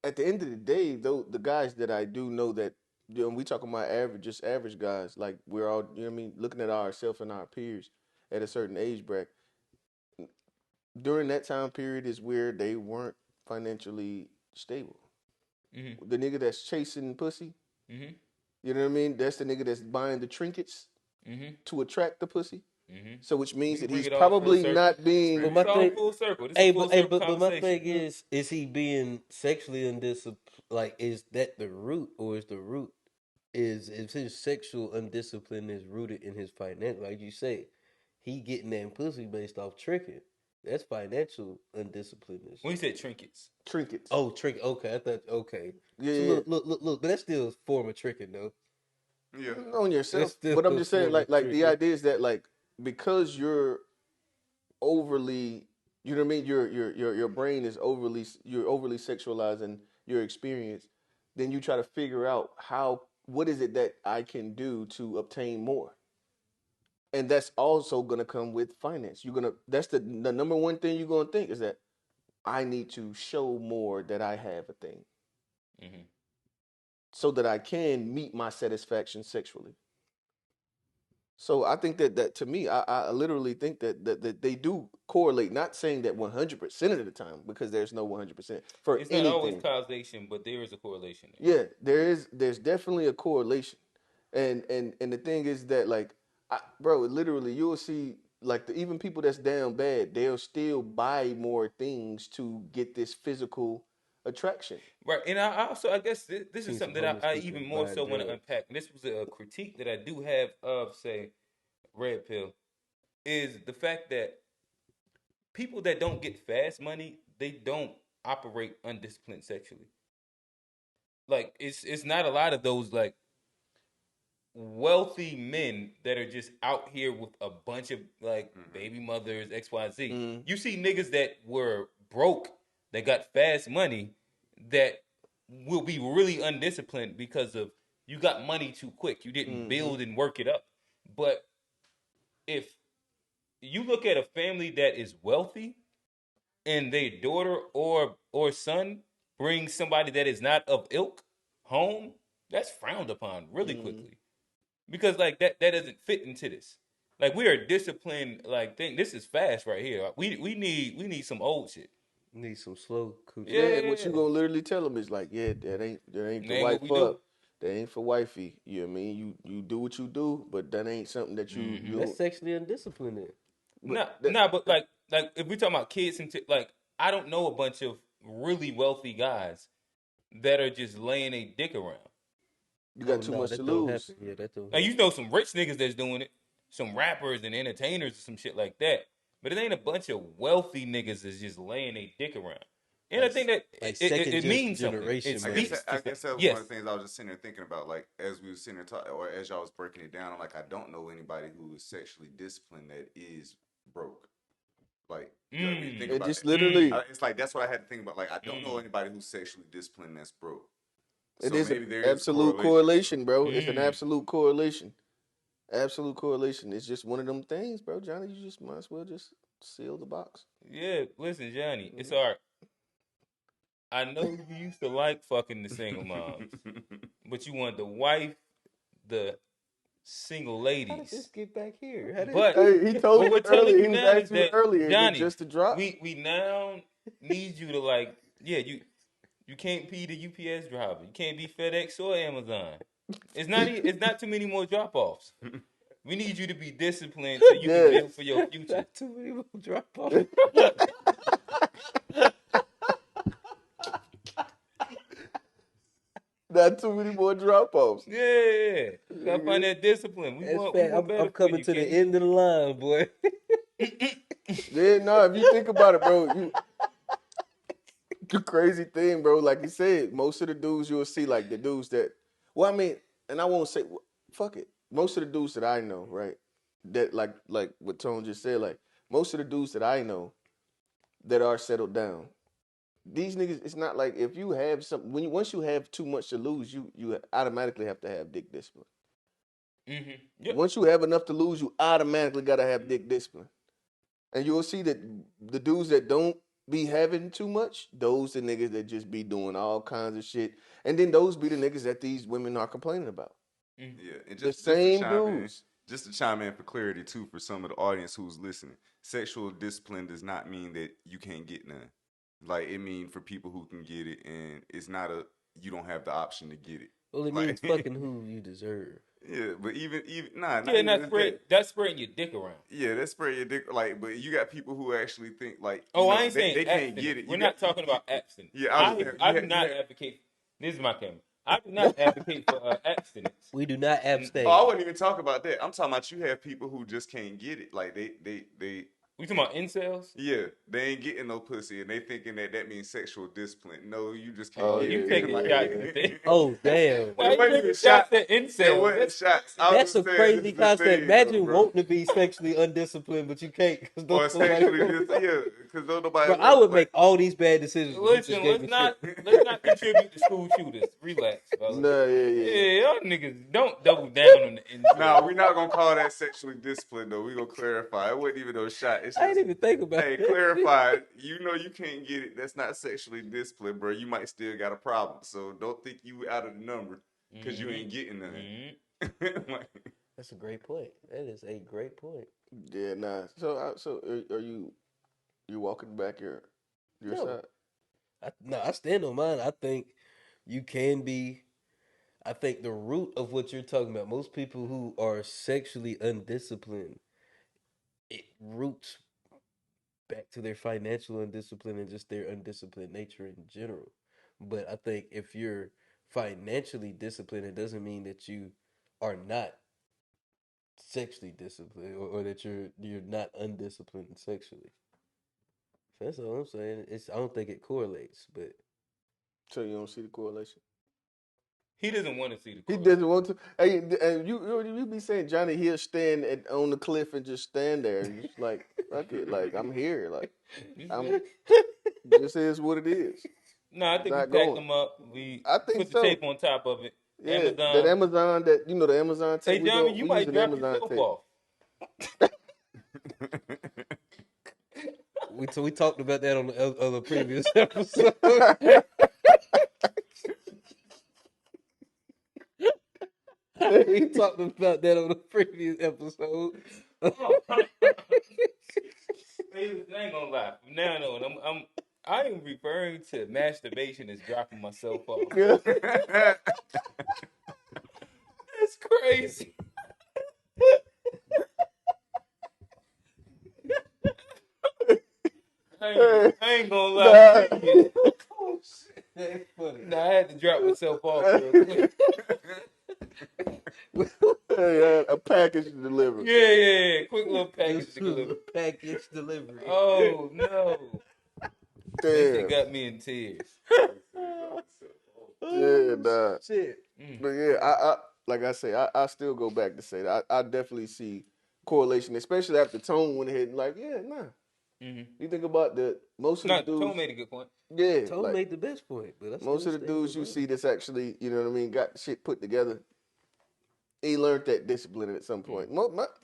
B: at the end of the day, though, the guys that I do know that we talking about average, just average guys, like we're all you know what I mean, looking at ourselves and our peers at a certain age bracket during that time period is where they weren't financially stable.
A: Hmm
B: The nigga that's chasing pussy,
A: Mm-hmm.
B: You know what I mean? That's the nigga that's buying the trinkets
A: Mm-hmm.
B: to attract the pussy.
A: Mm-hmm.
B: So which
A: We
B: means
A: can
B: that
A: bring
B: he's
A: it all full
B: probably
A: circle.
B: not being.
C: But
A: It's
C: my
A: all
C: thing,
A: full circle. This is
C: hey,
A: a full circle
C: but my
A: conversation.
C: thing is he being sexually undisciplined? Like, is that the root, or is the root is his sexual undiscipline is rooted in his financial? Like you say, he getting that pussy based off tricking. That's financial undisciplinedness.
A: When you said trinkets,
B: Trinkets.
C: Oh, trick. Okay, I thought. Okay,
B: Yeah,
C: so
B: yeah.
C: look. But that's still a form of tricking, though.
D: Yeah.
B: On
C: That's
B: yourself.
C: still
B: But I'm
C: a
B: just saying,
C: form of
B: like the
C: tricking.
B: idea is that like because you're overly, you know what I mean, your brain is overly, you're overly sexualizing your experience, then you try to figure out what is it that I can do to obtain more. And that's also gonna come with finance. That's the number one thing you're gonna think is that I need to show more that I have a thing
A: mm-hmm.
B: so that I can meet my satisfaction sexually. So I think that to me, I literally think that they do correlate. Not saying that 100% of the time, because there's no 100% for
A: It's not always
B: anything.
A: causation, but there is a correlation there.
B: Yeah, there's definitely a correlation, and the thing is that like, bro, literally you'll see like even people that's down bad, they'll still buy more things to get this physical attraction.
A: Right, and I also I guess this is
C: Seen some
A: something
C: homeless
A: that I
C: people
A: even more
C: buying
A: so want to
C: drugs.
A: unpack. And this was a critique that I do have of say Red Pill is the fact that people that don't get fast money they don't operate undisciplined sexually. Like it's not a lot of those like wealthy men that are just out here with a bunch of like
D: Mm-hmm.
A: baby mothers, XYZ.
B: Mm,
A: You see niggas that were broke that got fast money that will be really undisciplined because of you got money too quick. You didn't
B: mm-hmm,
A: build and work it up. But if you look at a family that is wealthy and their daughter or son brings somebody that is not of ilk home, that's frowned upon really
B: mm.
A: quickly because like that doesn't fit into this. Like we are disciplined. Like thing, this is fast right here. We need some old shit.
C: Need some slow
A: Yeah,
C: coochie.
B: Yeah,
A: yeah,
B: and what you
A: yeah.
B: gonna literally tell them is like, yeah, that ain't
A: It
B: the
A: ain't what
B: wife
A: we do.
B: up. That ain't for wifey. You know what I mean? You do what you do, but that ain't something that you
A: Mm-hmm.
C: That's
B: you.
C: sexually undisciplined. Then.
B: But
A: But like if we talking about kids and like I don't know a bunch of really wealthy guys that are just laying a dick around.
B: you
C: Oh
B: got too
C: no,
B: much to
C: that don't
B: lose.
C: happen. Yeah, that don't
A: Now you
C: happen.
A: know some rich niggas that's doing it, some rappers and entertainers or some shit like that. But it ain't a bunch of wealthy niggas that's just laying a dick around. And I
C: Like
A: think that
C: like
A: it means something. It
C: generation
D: I
C: money.
D: guess
A: speaks
D: I
A: to
D: guess that was one
A: yes.
D: of the things I was just sitting there thinking about, like as we were sitting there talking, or as y'all was breaking it down. I'm like, I don't know anybody who is sexually disciplined that is broke. Like, you know, when you think
A: Mm,
B: It
D: about
B: just
D: it,
B: literally
D: it's like that's what I had to think about. Like, I don't know
A: mm,
D: anybody who's sexually disciplined that's broke.
B: it
D: So
B: is an
D: maybe there is a
B: absolute
D: correlation.
B: correlation, bro. It's an
A: mm.
B: absolute correlation. Absolute correlation. It's just one of them things, bro. Johnny, you just might as well just seal the box.
A: Yeah, listen, Johnny, it's
B: Mhm.
A: all right. I know you used to like fucking the single moms, but you want the wife, the single
C: How did this
A: ladies.
C: get back here? How did
A: But
B: Hey, he told
A: what
B: you
A: we're telling
B: earlier.
A: you
B: He was
A: now is
B: asking you
A: that
B: earlier. Is it
A: Johnny,
B: just a drop?
A: we now need you to like, yeah, you can't be the UPS driver. You can't be FedEx or Amazon. It's not too many more drop offs. We need you to be disciplined so you can
B: Yeah.
A: build for your future.
C: Not too many will drop off.
B: Not too many more drop offs.
A: Yeah, you gotta find that discipline.
C: That's
A: We
C: fact.
A: want
C: I'm
A: better for
C: coming
A: you,
C: to the
A: Kenny.
C: end of the line, boy.
B: Yeah, no, if you think about it, bro, the crazy thing, bro, like you said, most of the dudes you'll see, like the dudes that, well, I mean, and I won't say, fuck it. Most of the dudes that I know, right, that like what Tone just said, like most of the dudes that I know that are settled down, these niggas, it's not like if you have some, once you have too much to lose, you automatically have to have dick discipline.
A: Yep.
B: Once you have enough to lose, you automatically gotta have dick discipline. And you'll see that the dudes that don't be having too much, those the niggas that just be doing all kinds of shit. And then those be the niggas that these women are complaining about.
D: Yeah, and
B: The
D: just to
B: same
D: chime in,
B: dudes.
D: just to chime in for clarity too, for some of the audience who's listening, sexual discipline does not mean that you can't get none. Like it mean for people who can get it, and it's not a you don't have the option to get it.
C: Well, it means
D: Like,
C: fucking who you deserve.
D: yeah, but even nah, not
A: Yeah, and
D: even just that.
A: that's spreading your dick around.
D: Yeah, that's spread your dick. Like, but you got people who actually think like
A: Oh, I ain't saying
D: they can't
A: abstinence.
D: get it.
A: We're
D: You got
A: not talking about abstinence.
D: yeah. I was just saying,
A: I do not advocate. This is my camera. I do not advocate for abstinence.
C: We do not abstain.
D: Oh, I wouldn't even talk about that. I'm talking about you have people who just can't get it. Like they
A: We talking about incels?
D: yeah, they ain't getting no pussy, and they thinking that means sexual discipline. No, you just can't
B: Oh,
D: get
A: You
B: yeah,
D: it.
A: taking
B: yeah,
A: shots
B: yeah.
A: at it.
C: Oh damn.
A: Why
D: It
A: you
D: wasn't
A: taking
D: even
A: shots
D: shots.
A: at
D: It
A: incels?
D: wasn't shots. I was
C: That's
D: just
C: a
D: saying,
C: crazy
D: this is the
C: concept.
D: thing,
C: Imagine
D: bro.
C: wanting to be sexually undisciplined, but you can't because
D: Or
C: those like,
D: sexually, just yeah, because don't nobody
C: bro, I
D: want
C: would
D: like.
C: make all these bad decisions. But you just
A: Listen,
C: gave me shit.
A: let's not contribute to school shooters. Relax, fellas.
B: Nah, yeah.
A: Yeah, y'all niggas don't double down on the incels.
D: Nah, we're not gonna call that sexually disciplined though. We gonna clarify. It wasn't even no shot. It's
C: I
D: just,
C: didn't even think about
D: hey,
C: that.
D: clarify. You know you can't get it. That's not sexually disciplined, bro. You might still got a problem. So don't think you out of the number because you ain't getting nothing. Like,
C: That's a great point. That is a great point.
B: Yeah, nah. So are you walking back your
C: No.
B: side?
C: I stand on mine. I think you can be. I think the root of what you're talking about, most people who are sexually undisciplined, it roots back to their financial undiscipline and just their undisciplined nature in general. But I think if you're financially disciplined, it doesn't mean that you are not sexually disciplined or that you're not undisciplined sexually. That's all I'm saying. I don't think it correlates, but
B: So you don't see the correlation?
A: He doesn't want to see the
B: He
A: correlation.
B: doesn't want to. Hey, and you be saying Johnny Hill stand on the cliff and just stand there and just like fuck it, like I'm here, like I'm. This is what it is.
A: No, I think we
B: Not
A: packed
B: going.
A: them up. We
B: I think
A: put the
B: so.
A: tape on top of it.
B: Yeah,
A: Amazon.
B: that Amazon, that the Amazon
A: Hey,
B: tape.
A: Johnny, you
B: We
A: might
B: using
A: drop
B: Amazon
A: yourself
B: tape.
A: off.
C: we talked about that on the previous episode. We talked about that on the previous episode.
A: Hey, I ain't gonna lie. From now on, I am referring to masturbation as dropping myself off. That's crazy. I ain't gonna lie.
C: Oh shit, that's funny.
A: Nah, I had to drop myself off real quick.
B: Hey, a package delivered.
A: Yeah. Quick little package to deliver.
C: Package delivery.
A: Oh no. That shit
B: Damn.
A: got me in tears.
B: Yeah, nah.
C: Shit.
B: But yeah, I like I say, I still go back to say that I definitely see correlation, especially after Tone went ahead and like, yeah, nah.
A: Mm-hmm.
B: You think about most of
A: No,
B: the dudes.
A: Tone made a good point.
B: Yeah,
C: Tone
B: like,
C: made the best point, but
B: most of the dudes you see that's actually, you know what I mean, got shit put together. He learned that discipline at some point.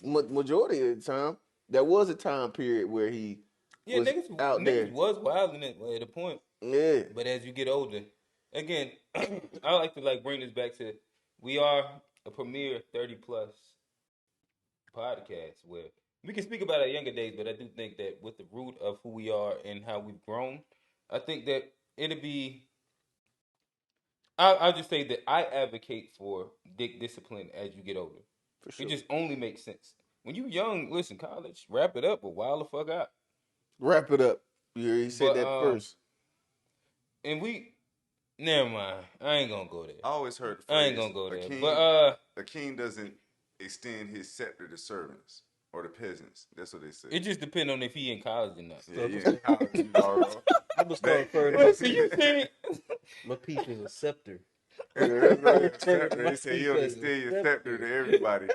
B: Majority of the time, there was a time period where he was out there.
A: Niggas was wilding at a point.
B: Yeah,
A: But as you get older, again, I like to bring this back to we are a premier 30 plus podcast where we can speak about our younger days, but I do think that with the root of who we are and how we've grown, I think that it'll be. I'll just say that I advocate for dick discipline as you get older.
B: for sure.
A: It just only makes sense. When you young, listen, college, wrap it up, but wild the fuck out.
B: Wrap it up. He said that first.
A: And never mind. I ain't gonna go there.
D: I always heard the phrase,
A: I ain't gonna go there.
D: a king,
A: But
D: a king doesn't extend his scepter to servants or the peasants. That's what they say.
A: it just depends on if he in college or not.
D: Yeah, college, you know.
C: I'm gonna start referring
A: Listen,
C: to
A: you can't.
C: my piece is a scepter.
D: They say you don't extend your scepter to everybody.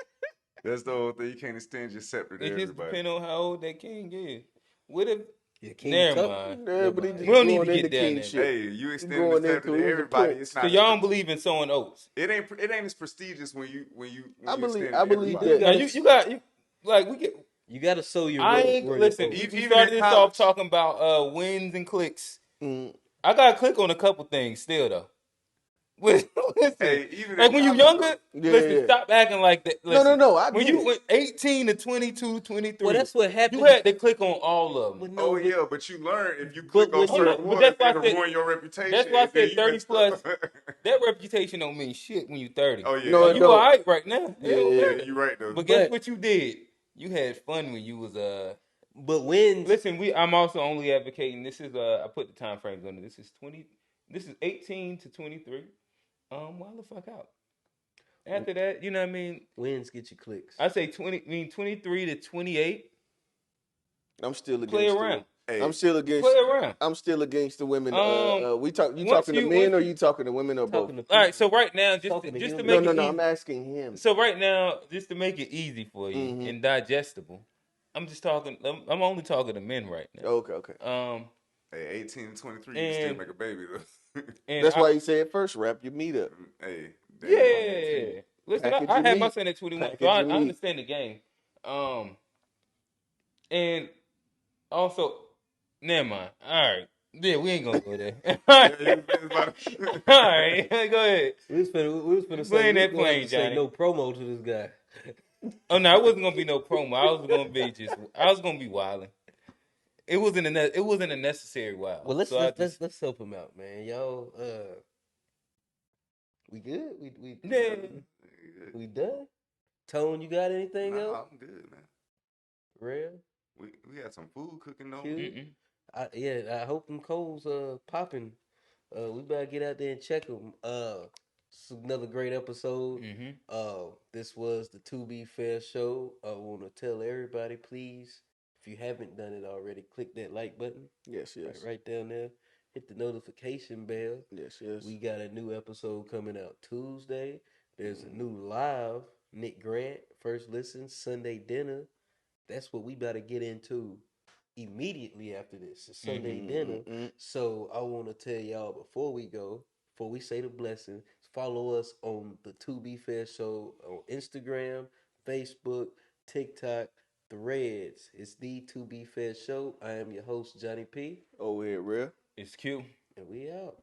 D: That's the whole thing. You can't extend your scepter to
A: It just
D: everybody.
A: depends on how old that king is. What if?
C: Yeah, King
A: Never
C: Tut.
A: mind.
B: Yeah,
A: Never
B: but he
A: mind.
B: just
A: We don't need
B: going
A: to
B: into
A: get down there.
B: kingship.
D: Hey, you extend
B: Going
D: the scepter
B: into
D: to
B: who's a
D: everybody.
B: prince.
D: It's not.
A: So y'all don't believe in sowing oats.
D: It ain't as prestigious when you
B: I believe-
D: extend
B: I
D: to
B: believe
D: everybody.
B: that-
A: Now you like we get.
C: You gotta sow your
A: I
C: oats
A: ain't
C: where
A: listen.
C: the oats.
A: We
D: Even
A: started
D: in
A: this
D: college.
A: off talking about wins and clicks.
B: Mm.
A: I gotta click on a couple things still though. Listen,
D: Hey, even
A: like
D: in
A: when you
D: college,
A: younger,
B: Yeah,
A: listen,
B: yeah.
A: stop acting like that.
B: No,
A: Listen,
B: I
A: when
B: get
A: you
B: it.
A: went 18 to 22, 23,
C: Well, that's what
A: you
C: happened.
A: had to click on all of them.
C: Well,
D: oh
C: no,
D: yeah, but you learn if you
C: but
D: click on
C: when
A: Hold
C: you
A: on,
D: certain
A: but
D: ones,
A: that's why I
D: it'll
A: said
D: ruin your reputation.
A: that's why I
D: And then
A: said
D: you
A: 30
D: messed up.
A: plus. That reputation don't mean shit when you 30.
D: Oh yeah,
B: No,
A: Like
B: it
A: you all
B: don't.
A: right right now. It
B: Yeah,
A: don't
B: yeah.
A: matter.
D: you're right though.
A: But guess
C: but
A: what you did? You had fun when you was
C: but when
A: Listen, I'm also only advocating. This is I put the time frames on it. This is 20. This is 18 to 23. Wild the fuck out. After that, you know what I mean.
C: wins get you clicks.
A: I say 20. I mean 23 to 28.
B: I'm still
A: Play
B: against
A: around.
B: I'm
D: Hey,
B: still
A: Play
B: against.
A: around.
B: I'm still against the women. We talk. You
A: Once
B: talking to
A: you
B: men
A: once
B: or
A: you
B: you talking to women or both?
C: Talking to
A: all
C: people,
A: right. So right now,
C: talking to
A: just to
C: humans.
A: make it
B: No.
A: easy.
B: I'm asking him.
A: So right now, just to make it easy for you
B: Mm-hmm.
A: and digestible, I'm just talking. I'm only talking to men right now.
B: Okay.
D: hey, 18 to 23, you can still
A: And
D: make a baby though.
A: and
B: That's why he said first. Wrap your meat up.
D: Hey, damn, I'm 18.
A: yeah. Listen,
B: Package
A: I
B: your
A: had my
B: meat.
A: son at 21, so
B: Package your
A: I
B: meat.
A: understand the game. Um, and also, never mind. All right, yeah, we ain't gonna go there. All
D: Yeah, you was about
A: right,
D: to.
A: all right, go ahead.
C: We was finna say
A: Blame
C: we was
A: that
C: gonna have
A: plane,
C: to say
A: Johnny.
C: no promo to this guy.
A: Oh no, it wasn't gonna be no promo. I was gonna be wilding. It wasn't a necessary wild.
C: Well, let's
A: So I
C: let's
A: just
C: let's, let's help him out, man. Y'all, we good?
A: yeah.
C: We done? Tone, you got anything else?
D: Nah, I'm good, man.
C: Real?
D: We had some food cooking though.
C: Q?
A: Mm-mm.
C: I hope them coals popping. We better get out there and check them. It's another great episode.
A: Mm-hmm.
C: This was the To Be Fair show. I want to tell everybody, please, if you haven't done it already, click that like button
B: Yes.
C: right down there. Hit the notification bell.
B: Yes.
C: We got a new episode coming out Tuesday. There's a new live Nick Grant first listen Sunday dinner. That's what we got to get into immediately after this. It's Sunday dinner. So I want to tell y'all before we say the blessing, follow us on the To Be Fair show on Instagram, Facebook, TikTok, Threads. It's the To Be Fair show. I am your host, Johnny P.
B: Over here, real.
A: It's Q.
C: And we out.